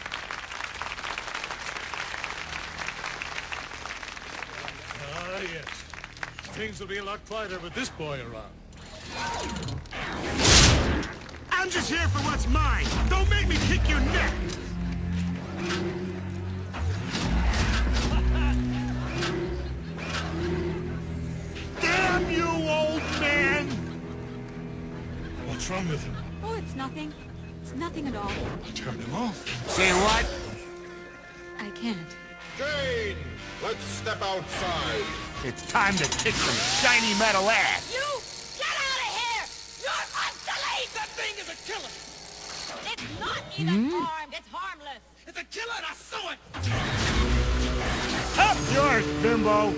Ah, yes. Things will be a lot quieter with this boy around. I'm just here for what's mine. Don't make me kick your neck. Damn you, old man! What's wrong with him? Oh, it's nothing. It's nothing at all. Turn him off. Say what? I can't. Jane, let's step outside. It's time to kick some shiny metal ass. You! Get out of here! You're obsolete! That thing is a killer. It's not even harmed. It's harmless. It's a killer and I saw it. Up yours, bimbo.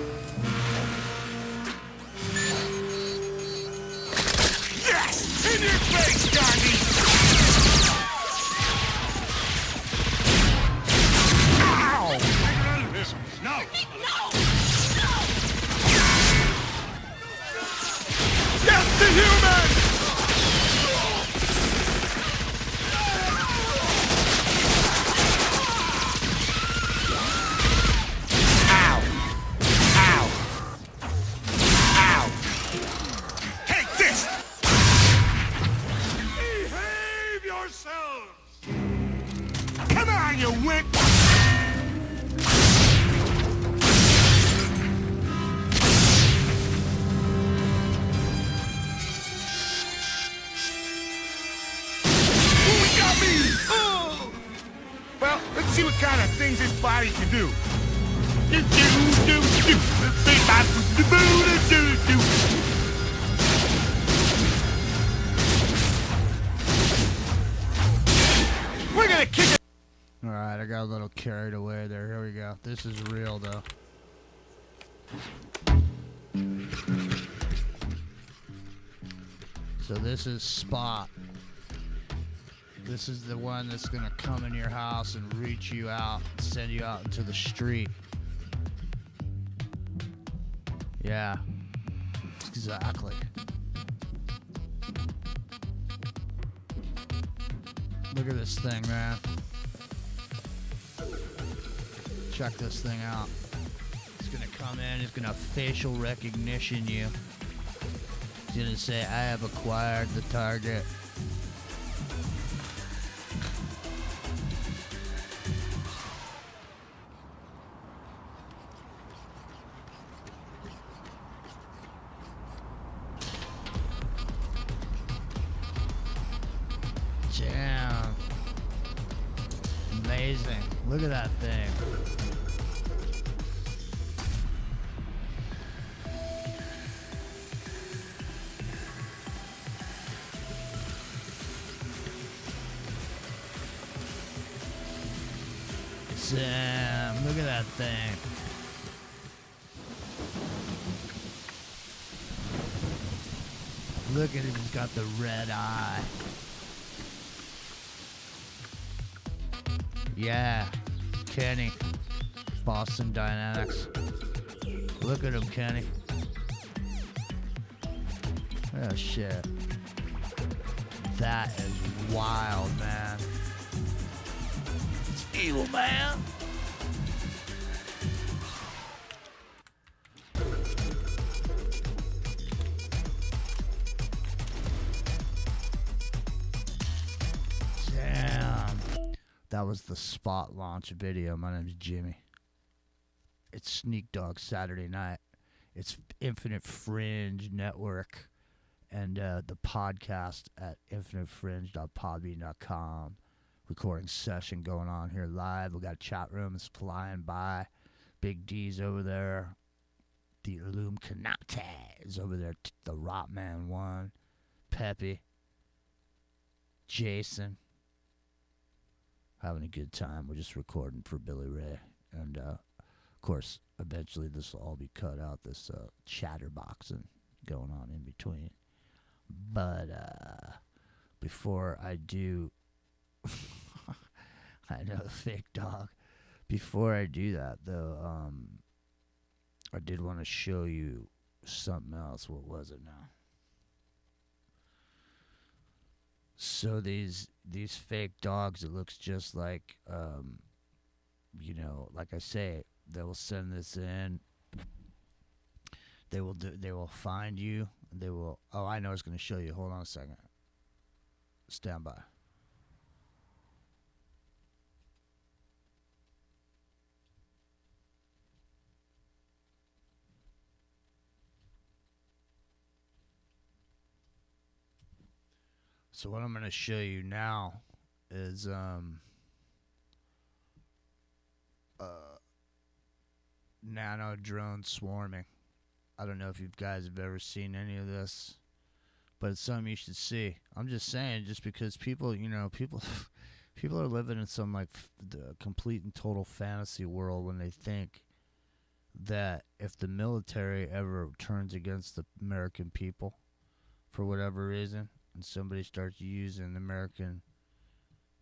Yes! In your face, Gandhi! Ow! No! No! Death to humans! Ow! Ow! Ow! Take this! Behave yourselves! Come on, you wimp! Ooh, he got me! Oh! Well, let's see what kind of things his body can do. We're gonna kick it. Alright, I got a little carried away there. Here we go. This is real, though. So this is Spot. This is the one that's going to come in your house and reach you out, send you out into the street. Yeah, exactly. Look at this thing, man. Check this thing out. It's gonna come in, it's gonna facial recognition you. It's gonna say, I have acquired the target. Damn. Amazing. Look at that thing. Damn. Look at that thing. Look at him. He's got the red eye. Yeah, Kenny, Boston Dynamics. Look at him, Kenny. Oh, shit. That is wild, man. It's evil, man. Damn. That was the Spot launch video. My name's Jimmy. It's Sneakdog Saturday night. It's Infinite Fringe Network and the podcast at infinitefringe.podbean.com. Recording session going on here live. We got chat rooms flying by. Big D's over there. the Illuminatis over there. The Rotman 1, Peppy, Jason. Having a good time. We're just recording for Billy Ray. And, of course, eventually this will all be cut out, this chatterboxing going on in between. But before I do... I know, fake dog. Before I do that, though, I did want to show you something else. What was it now? So these fake dogs, it looks just like, you know, like I say, they will send this in. They will find you. They will. Oh, I know. I was going to show you. Hold on a second. Stand by. So what I'm going to show you now is nano drone swarming. I don't know if you guys have ever seen any of this, but it's something you should see. I'm just saying, just because people, you know, people are living in some like the complete and total fantasy world when they think that if the military ever turns against the American people for whatever reason, and somebody starts using the American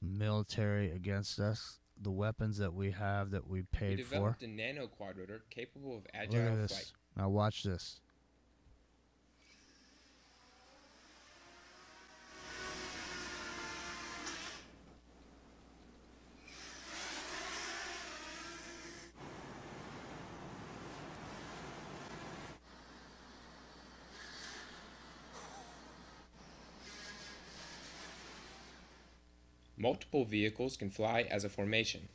military against us, the weapons that we have that we paid for. We developed a nano quadrotor capable of Look at agile this. flight. Now watch this. Multiple vehicles can fly as a formation.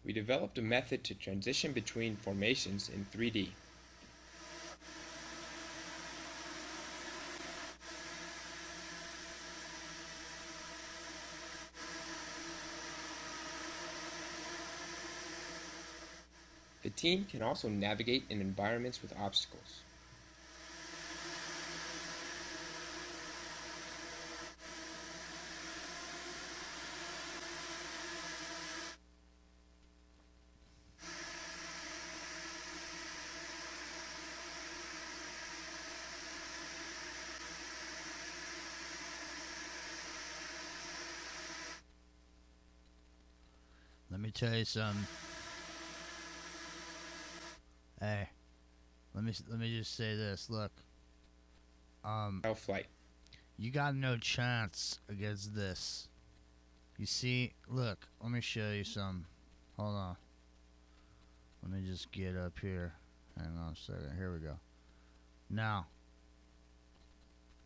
We developed a method to transition between formations in 3D. The team can also navigate in environments with obstacles. Let me tell you something. Hey, let me just say this. Look, flight. You got no chance against this. You see, look, let me show you some. Hold on. Let me just get up here. Hang on a second. Here we go. Now,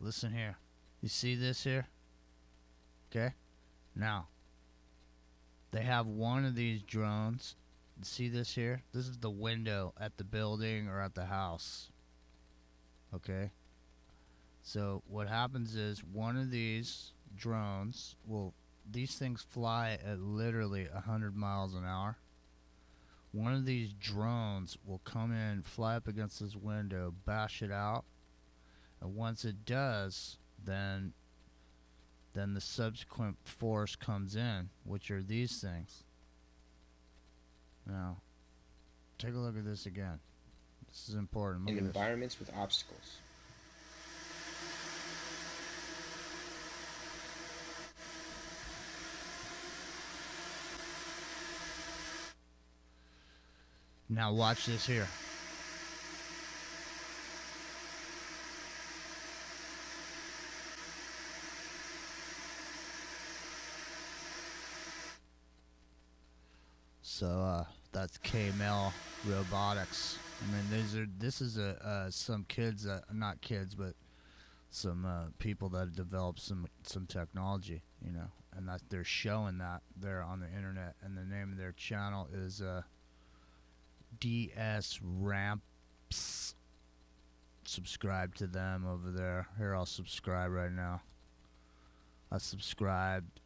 listen here. You see this here? Okay? Now, they have one of these drones. See this here? This is the window at the building or at the house. Okay? So what happens is one of these drones will, these things fly at literally 100 miles an hour. One of these drones will come in, fly up against this window, bash it out. And once it does, then the subsequent force comes in, which are these things. Now, take a look at this again. This is important. Look In at this. environments with obstacles. Now watch this here. So that's KML Robotics. I mean, this is some kids not kids, but some people that developed some technology, you know, and that they're showing that there on the internet. And the name of their channel is DS Ramps. Subscribe to them over there. Here, I'll subscribe right now. I subscribed.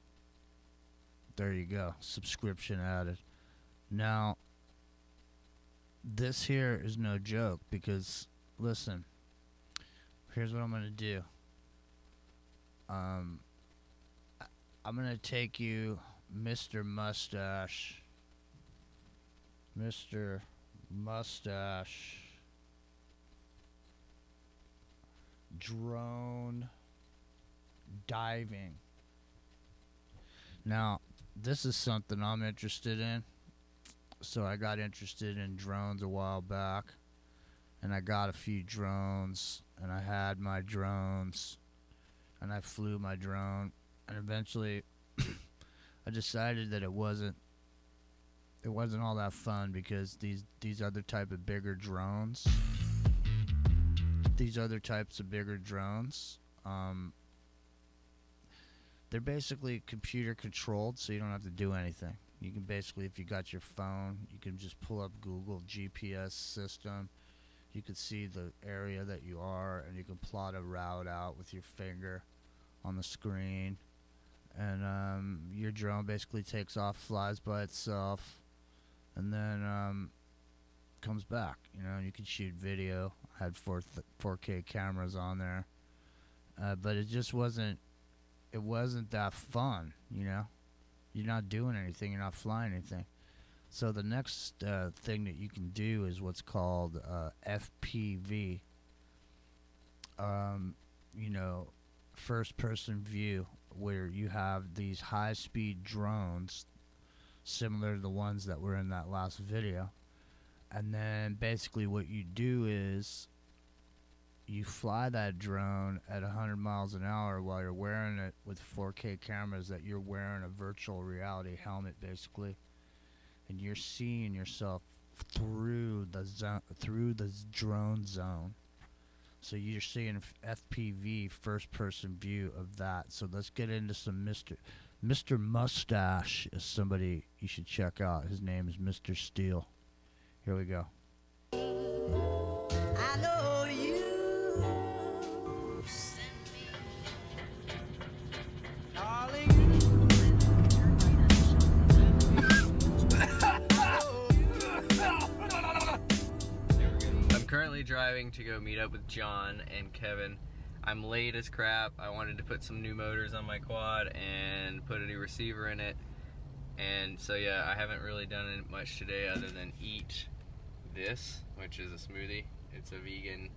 There you go. Subscription added. Now, this here is no joke because, listen, here's what I'm going to do. I'm going to take you, Mr. Mustache. Mr. Mustache. Drone diving. Now, this is something I'm interested in. So I got interested in drones a while back, and I got a few drones, and I had my drones, and I flew my drone, and eventually I decided that it wasn't all that fun because these other type of bigger drones, they're basically computer controlled, so you don't have to do anything. You can basically, if you got your phone, you can just pull up Google GPS system. You can see the area that you are, and you can plot a route out with your finger on the screen. And your drone basically takes off, flies by itself, and then comes back. You know, you can shoot video. I had 4K cameras on there, but it just wasn't that fun, you know. You're not doing anything. You're not flying anything. So the next thing that you can do is what's called FPV. You know, first-person view, where you have these high-speed drones, similar to the ones that were in that last video. And then basically what you do is you fly that drone at 100 miles an hour while you're wearing it with 4K cameras, that you're wearing a virtual reality helmet basically, and you're seeing yourself through the drone zone. So you're seeing FPV, first person view of that. So let's get into some Mr. Mustache is somebody you should check out. His name is Mr. Steele. Here we go. I know you. I'm currently driving to go meet up with John and Kevin. I'm late as crap. I wanted to put some new motors on my quad and put a new receiver in it. And so yeah, I haven't really done much today other than eat this, which is a smoothie. It's a vegan.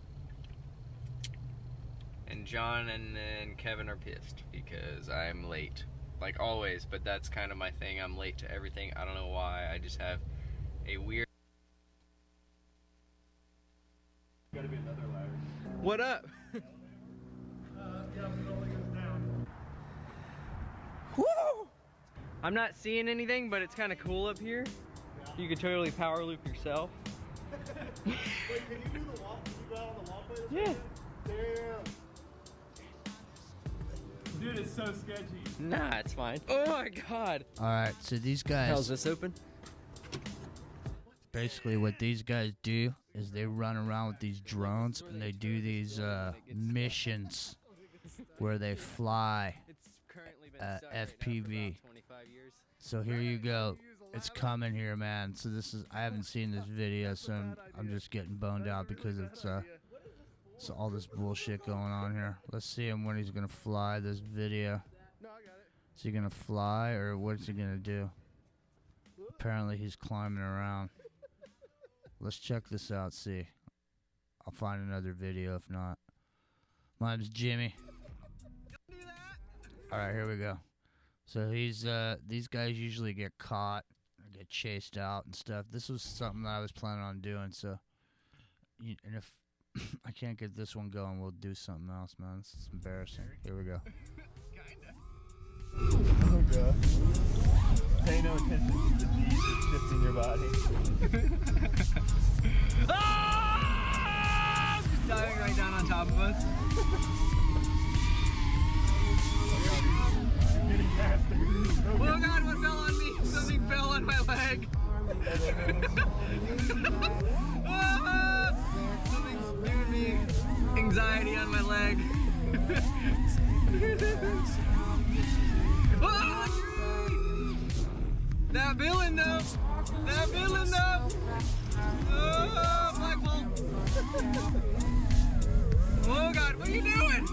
And John and Kevin are pissed because I'm late. Like always, but that's kind of my thing. I'm late to everything. I don't know why. I just have a weird... Gotta be another ladder. What up? Woo! I'm not seeing anything, but it's kind of cool up here. You could totally power loop yourself. Wait, can you do the wall? Can you go out on the wall play? Yeah. Damn. Dude, it's so sketchy. Nah, it's fine. Oh my god. Alright, so these guys... How's this open? Basically what these guys do is they run around with these drones and they do these missions where they fly FPV. So here you go. It's coming here, man. So this is, I haven't seen this video, so I'm just getting boned out because it's all this bullshit going on here. Let's see him when he's gonna fly this video. Is he gonna fly or what's he gonna do? Apparently he's climbing around. Let's check this out, see. I'll find another video if not. My name's Jimmy. Alright, here we go. So he's these guys usually get caught or get chased out and stuff. This was something that I was planning on doing, so and if I can't get this one going, we'll do something else, man. This is embarrassing. Here we go. Oh god. Pay no attention to the G's that's shifting your body. Ah! Just diving right down on top of us. Oh God, what fell on me? Something fell on my leg. Ah, something's giving me anxiety on my leg. Oh, that villain though! That villain though! Oh, Black Bolt! Oh God, what are you doing?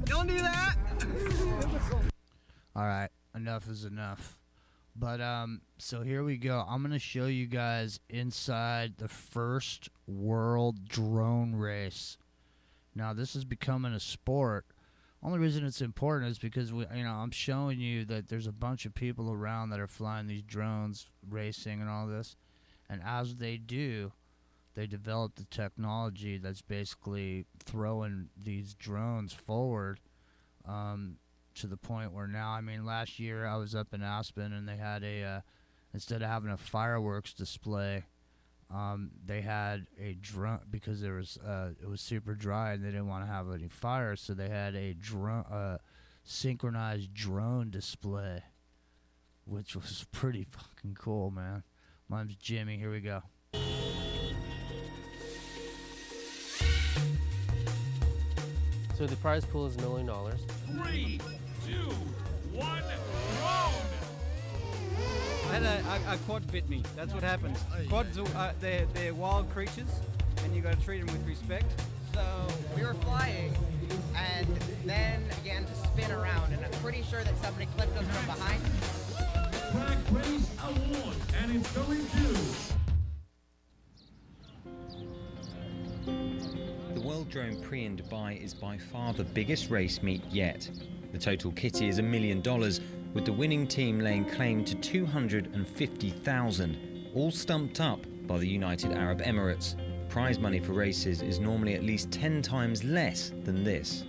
Don't do that! All right, enough is enough. But so here we go. I'm gonna show you guys inside the first world drone race. Now this is becoming a sport. Only reason it's important is because I'm showing you that there's a bunch of people around that are flying these drones, racing and all this. And as they do, they develop the technology that's basically throwing these drones forward to the point where now, I mean, last year I was up in Aspen and they had instead of having a fireworks display, they had a drone because it was super dry and they didn't want to have any fire, so they had a synchronized drone display, which was pretty fucking cool, man. My name's Jimmy. Here we go. So the prize pool is $1 million. 3, 2, 1, drone! I had a quad bit me. That's what happens. Quads, they're wild creatures, and you got to treat them with respect. So we were flying, and then began to spin around, and I'm pretty sure that somebody clipped us from behind. Track race award, and it's going to... The World Drone Prix in Dubai is by far the biggest race meet yet. The total kitty is $1 million, with the winning team laying claim to 250,000, all stumped up by the United Arab Emirates. Prize money for races is normally at least 10 times less than this.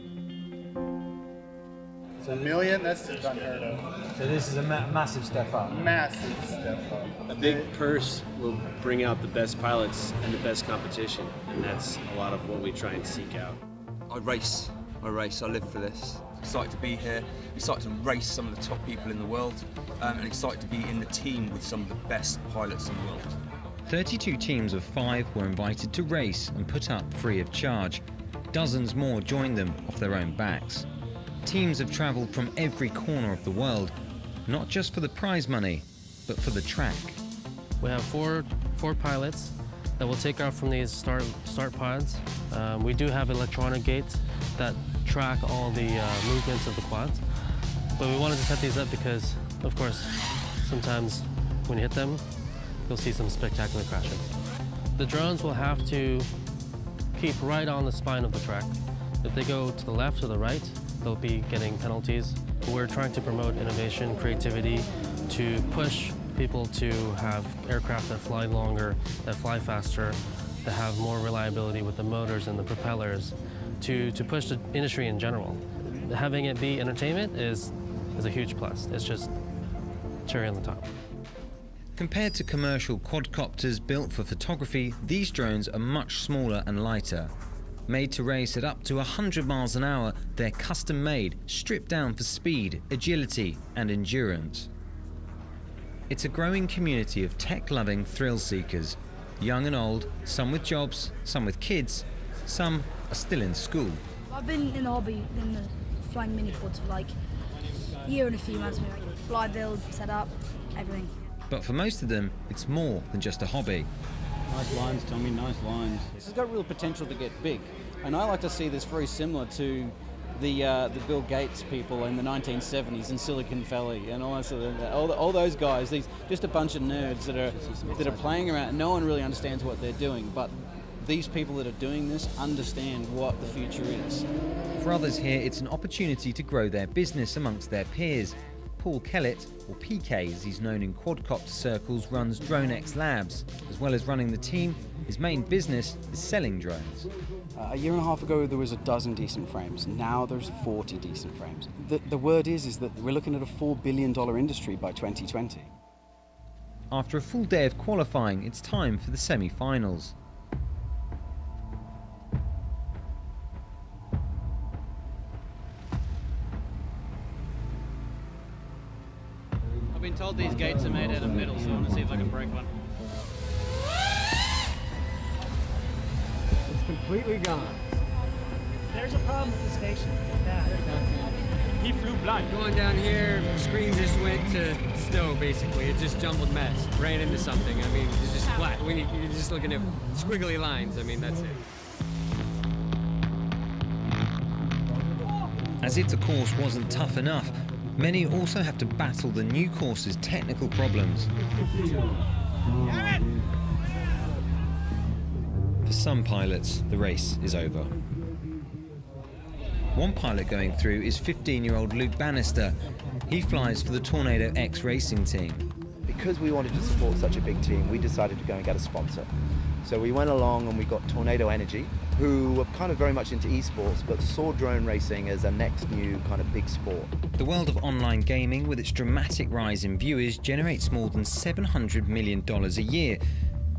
So $1 million, that's just unheard of. So this is a massive step up. Massive step up. A big purse will bring out the best pilots and the best competition, and that's a lot of what we try and seek out. I race, I live for this. Excited to be here, excited to race some of the top people in the world, and excited to be in the team with some of the best pilots in the world. 32 teams of 5 were invited to race and put up free of charge. Dozens more joined them off their own backs. Teams have travelled from every corner of the world, not just for the prize money, but for the track. We have four pilots that will take off from these start pods. We do have electronic gates that track all the movements of the quads, but we wanted to set these up because, of course, sometimes when you hit them, you'll see some spectacular crashes. The drones will have to keep right on the spine of the track. If they go to the left or the right, they'll be getting penalties. We're trying to promote innovation, creativity, to push people to have aircraft that fly longer, that fly faster, that have more reliability with the motors and the propellers, to push the industry in general. Having it be entertainment is a huge plus. It's just cherry on the top. Compared to commercial quadcopters built for photography, these drones are much smaller and lighter. Made to race at up to 100 miles an hour, they're custom-made, stripped down for speed, agility, and endurance. It's a growing community of tech-loving thrill-seekers, young and old, some with jobs, some with kids, some are still in school. I've been in the hobby, in the flying mini-pods for like a year and a few months, maybe. Fly, build, set up, everything. But for most of them, it's more than just a hobby. Nice lines, Tommy, nice lines. This has got real potential to get big. And I like to see this very similar to the Bill Gates people in the 1970s in Silicon Valley and all that sort of, all those guys. These just a bunch of nerds that are playing around. No one really understands what they're doing, but these people that are doing this understand what the future is. For others here, it's an opportunity to grow their business amongst their peers. Paul Kellett, or PK as he's known in quadcopter circles, runs DroneX Labs. As well as running the team, his main business is selling drones. A year and a half ago, there was a dozen decent frames. Now there's 40 decent frames. The word is that we're looking at a $4 billion industry by 2020. After a full day of qualifying, it's time for the semi-finals. I've been told these gates are made out of metal, so I want to see if I can break one. It's completely gone. There's a problem with the station. He flew blind. Going down here, the screen just went to snow, basically. It just jumbled mess. Ran into something. I mean, it's just flat. You're just looking at squiggly lines. I mean, that's it. As if the course wasn't tough enough, many also have to battle the new course's technical problems. For some pilots, the race is over. One pilot going through is 15-year-old Luke Bannister. He flies for the Tornado X racing team. Because we wanted to support such a big team, we decided to go and get a sponsor. So we went along and we got Tornado Energy, who were kind of very much into esports, but saw drone racing as a next new kind of big sport. The world of online gaming, with its dramatic rise in viewers, generates more than $700 million a year.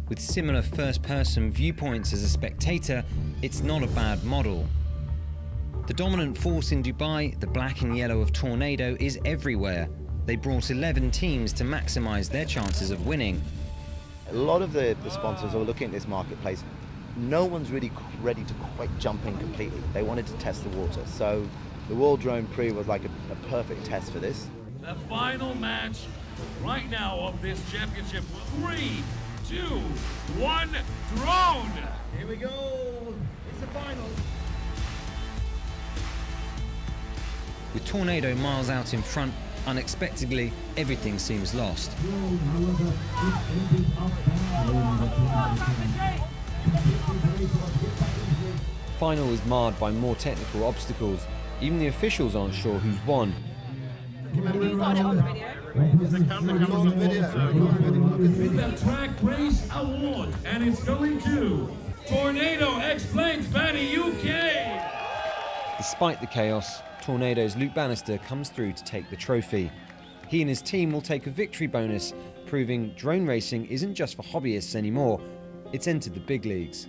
With similar first-person viewpoints as a spectator, it's not a bad model. The dominant force in Dubai, the black and yellow of Tornado, is everywhere. They brought 11 teams to maximise their chances of winning. A lot of the sponsors are looking at this marketplace. No one's really ready to quite jump in completely. They wanted to test the water. So the World Drone Prix was like a perfect test for this. The final match right now of this championship. 3, 2, 1, drone! Here we go. It's the final. With Tornado miles out in front, unexpectedly, everything seems lost. Final is marred by more technical obstacles. Even the officials aren't sure who's won. The track race award, and it's going to Tornado X Planes Banny UK. Despite the chaos, Tornado's Luke Bannister comes through to take the trophy. He and his team will take a victory bonus, proving drone racing isn't just for hobbyists anymore, it's entered the big leagues.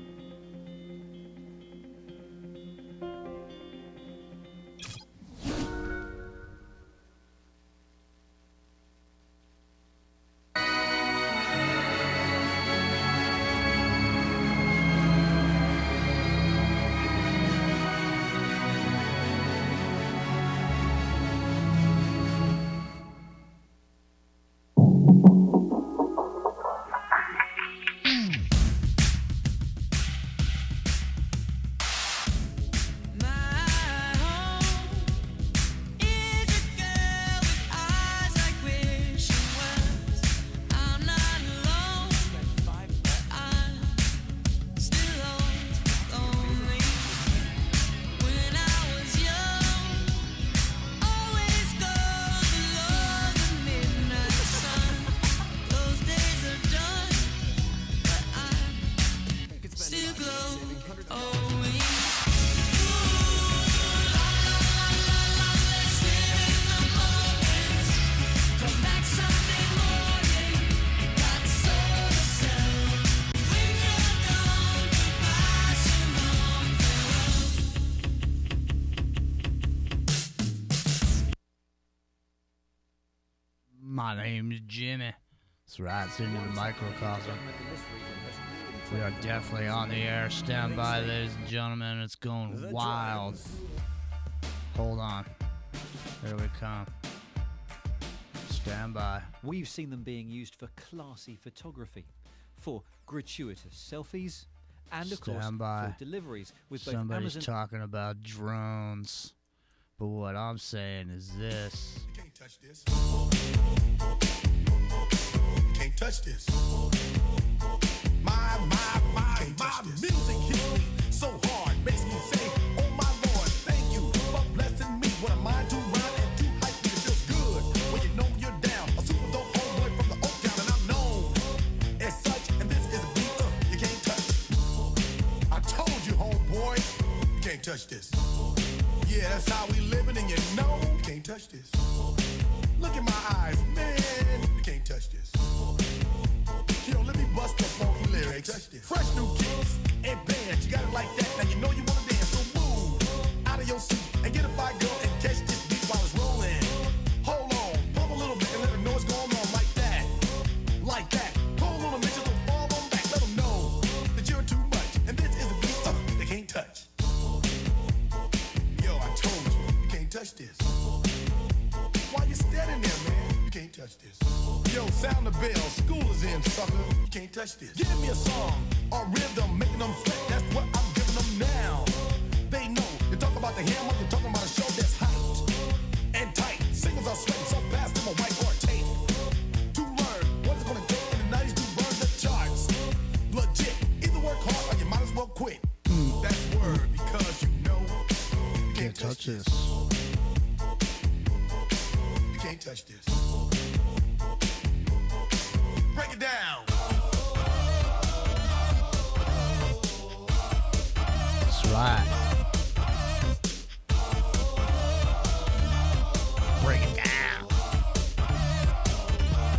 My name's Jimmy. That's right, it's into the microcosm. We are definitely on the air. Stand by, ladies and gentlemen. It's going wild. Hold on. Here we come. Stand by. We've seen them being used for classy photography, for gratuitous selfies, and of course for deliveries with both Somebody's Amazon. talking about drones, but what I'm saying is this. You can't touch this. Can't touch this. My music hits me so hard, makes me say, oh my Lord, thank you for blessing me. What a mind to rhyme and to hype me. It feels good when you know you're down. A super dope homeboy from the Oak Town, and I'm known as such. And this is a beat you can't touch. I told you, homeboy, you can't touch this. Yeah, that's how we living, and you know you can't touch this. Look in my eyes, man, you can't touch this. Yo, let me bust the funky lyrics. Fresh new kicks and bands, you got it like that. Now you know you wanna dance, so move out of your seat and get a fire girl and catch this beat while it's rolling. Hold on, pump a little bit and let her know it's going touch this. Yo, sound the bell. School is in, sucker. You can't touch this. Give me a song or rhythm, making them sweat. That's what I'm giving them now. They know. You talk about the hammer, you're talking about a show that's hot and tight. Singles are sweating so fast, them a whiteboard tape. To learn what it's gonna take in the 90s to burn the charts. Legit. Either work hard or you might as well quit. That's word because you know you can't touch this. You can't touch this. Break it down. That's right. Break it down.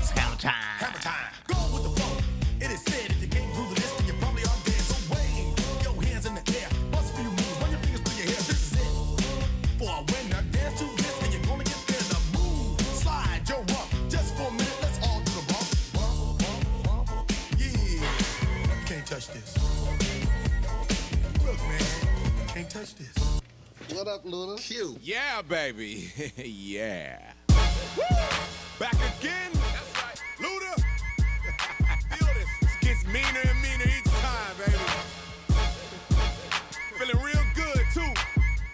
It's hammer time. Hammer time. Go with the flow. It is said if you can't groove the list, then you probably are dead. So wave your hands in the air. Bust a few moves. Run your fingers through your hair. This is it. For a winner, dance to this, and you're gonna get there. The move, slide your rump. Just for a minute, let's all do the bump. Bump, bump, bump. Yeah. You can't touch this. Look, man. You can't touch this. What up, Luda? Cute. Yeah, baby. Yeah. Woo! Back again. That's right. Luda. Feel this. This gets meaner and meaner each time, baby. Feeling real good, too.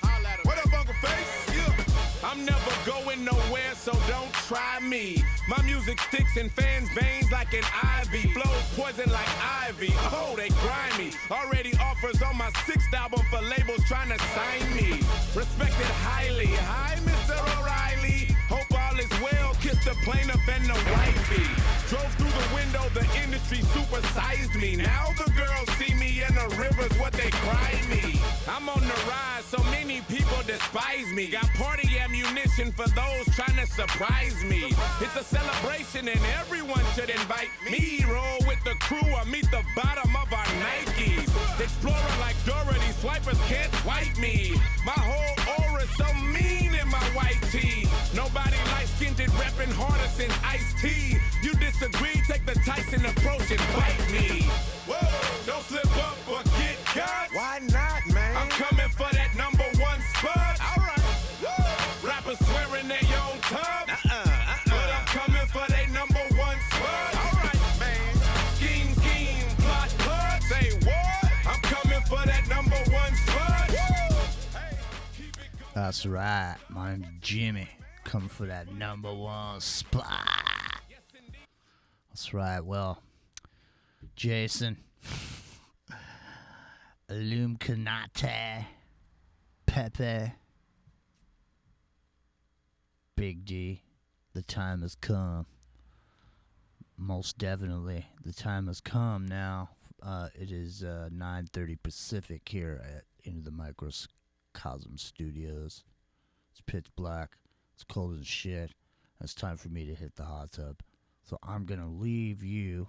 Holla at him. What up, Uncle Face? Yeah. I'm never going nowhere, so don't try me. My music sticks in fans' veins like an ivy. Flows poison like ivy. Oh, they grimy. Already offers on my 6th album for labels trying to sign me. Respected highly. Hi, Mr. O'Reilly. Hope all is well. Kiss the plaintiff and the wifey. Drove through the window, the industry supersized me. Now the girls see me in the rivers, what they cry me. I'm on the rise, so many people despise me. Got party ammunition for those trying to surprise me. It's a celebration and everyone should invite me. Roll with the crew or meet the bottom of our Nikes. Explorer like Dorothy, swipers can't swipe me. My whole aura's so mean in my white tee. Nobody light-skinned reppin' harder since Ice-T. You disagree, take the Tyson approach and bite me. Whoa, don't slip up or get got. Why not, man? I'm coming for that #1 spot. All right. Rappers swearing they own tub. But I'm coming for that #1 spot. All right, man. Scheme, plot, plot. Say what? I'm coming for that #1 spot. That's right. My name's Jimmy. Coming for that #1 spot. That's right. Well, Jason, Illuminati, Pepe, Big D, the time has come. Most definitely, the time has come now. It is 9:30 Pacific here at Into the Microcosm Studios. It's pitch black. It's cold as shit. It's time for me to hit the hot tub. So I'm going to leave you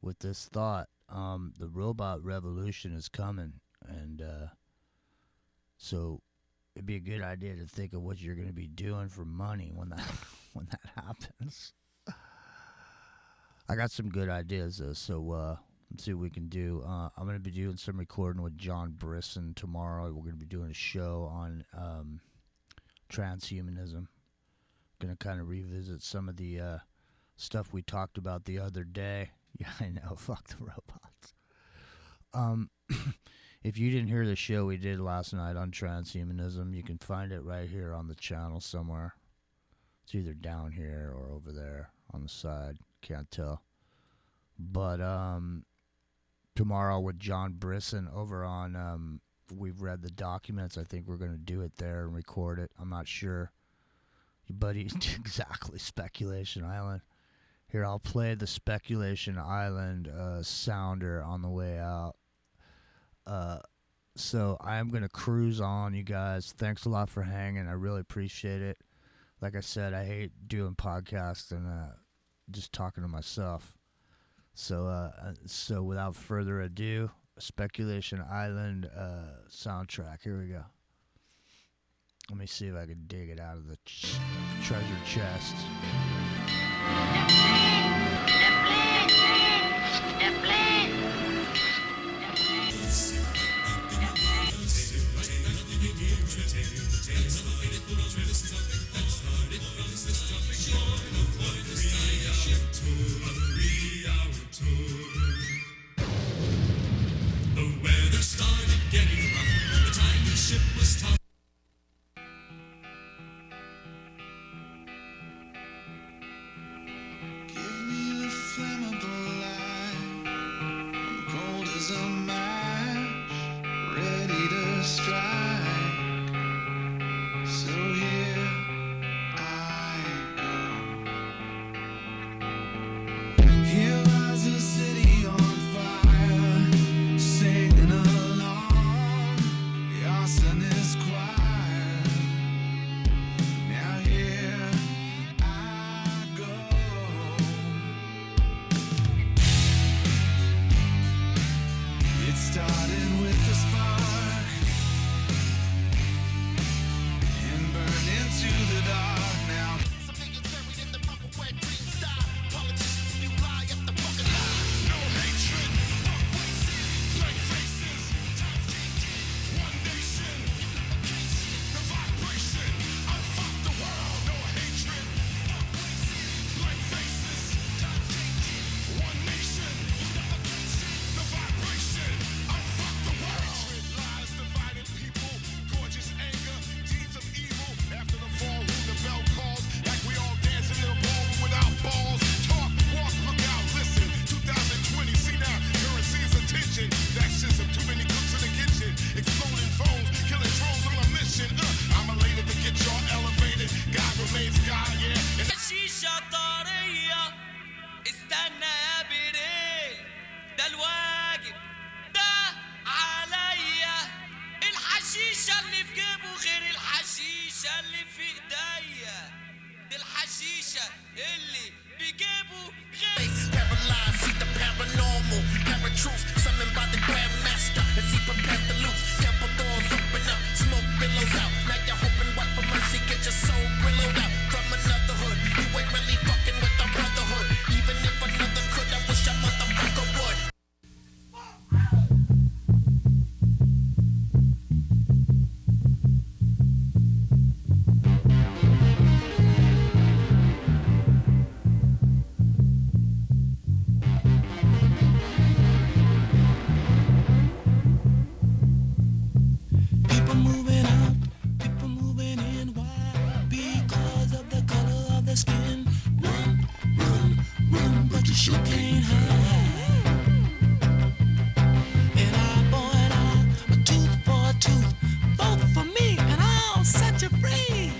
with this thought. The robot revolution is coming. And so it'd be a good idea to think of what you're going to be doing for money when that happens. I got some good ideas, though, so let's see what we can do. I'm going to be doing some recording with John Brisson tomorrow. We're going to be doing a show on transhumanism. Going to kind of revisit some of the stuff we talked about the other day. Yeah, I know. Fuck the robots. If you didn't hear the show we did last night on transhumanism, you can find it right here on the channel somewhere. It's either down here or over there on the side. Can't tell. But tomorrow with John Brisson over on We've Read the Documents. I think we're going to do it there and record it. I'm not sure. But exactly, Speculation Island. Here, I'll play the Speculation Island sounder on the way out. So I'm going to cruise on, you guys. Thanks a lot for hanging. I really appreciate it. Like I said, I hate doing podcasts and just talking to myself. So without further ado, Speculation Island soundtrack. Here we go. Let me see if I can dig it out of the treasure chest. The Paralyzed, see the paranormal, paratruths, summoned by the grandmaster as he prepares to loose. Temple doors open up, smoke billows out. Now you're hoping what for mercy, get your soul billowed out from another hood. You ain't really fucking with the brotherhood. Even if another could, I wish a motherfucker would. People moving out, people moving in. Why? Because of the color of the skin. Run, run, run, but you sure can't hide. An eye for an eye, a tooth for a tooth. Vote for me and I'll set you free.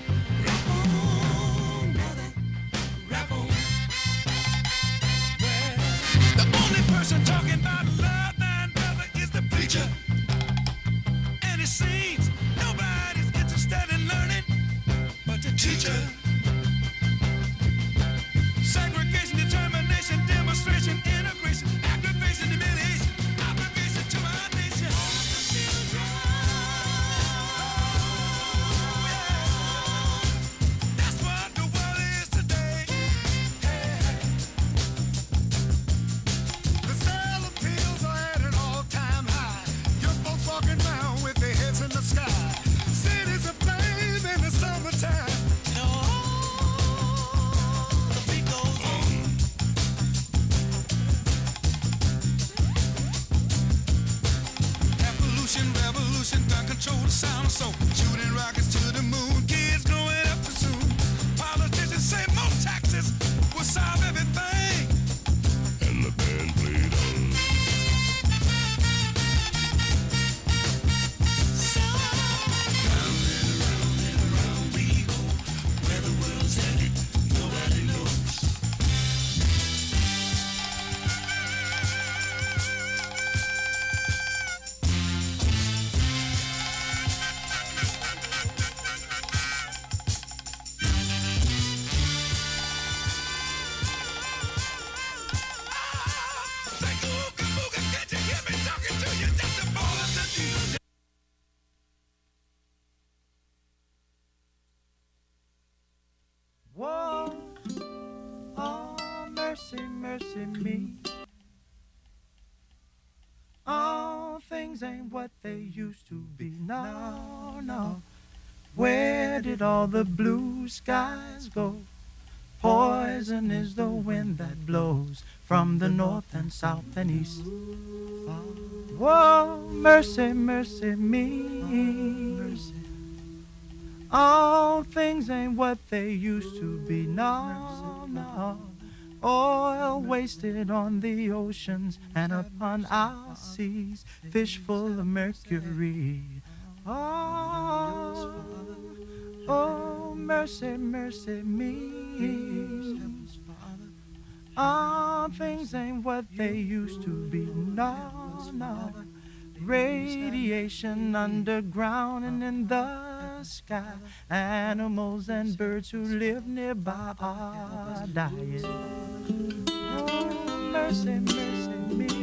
Rap on, brother, rap on. Well, the only person talking about love, man, brother, is the preacher. And it seems nobody's interested in learning but the teacher. Segregation, determination, demonstration, integration, aggravation, humiliation, obligation to our nation. That's what the world is today. The sale of pills are at an all-time high. Young folks walking around with their heads in the sky. Cities aflame in the summertime. The beat goes on. Evolution, revolution, gun control the sound of soul. Shooting rockets to the moon, kids growing up too soon. Politicians say more taxes will solve everything. And the band played on. Whoa, oh, mercy, mercy me. All things ain't what they used to be. No, no. Where did all the blue skies go? Poison is the wind that blows from the north and south and east. Whoa, mercy, mercy me. All things ain't what they used to be. No, no. Oil wasted on the oceans and upon our seas. Fish full of mercury. Oh, oh, mercy, mercy me. All things ain't what they used to be. No, no. Radiation underground and in the sky. Animals and birds who live nearby are dying. Oh, mercy, mercy me.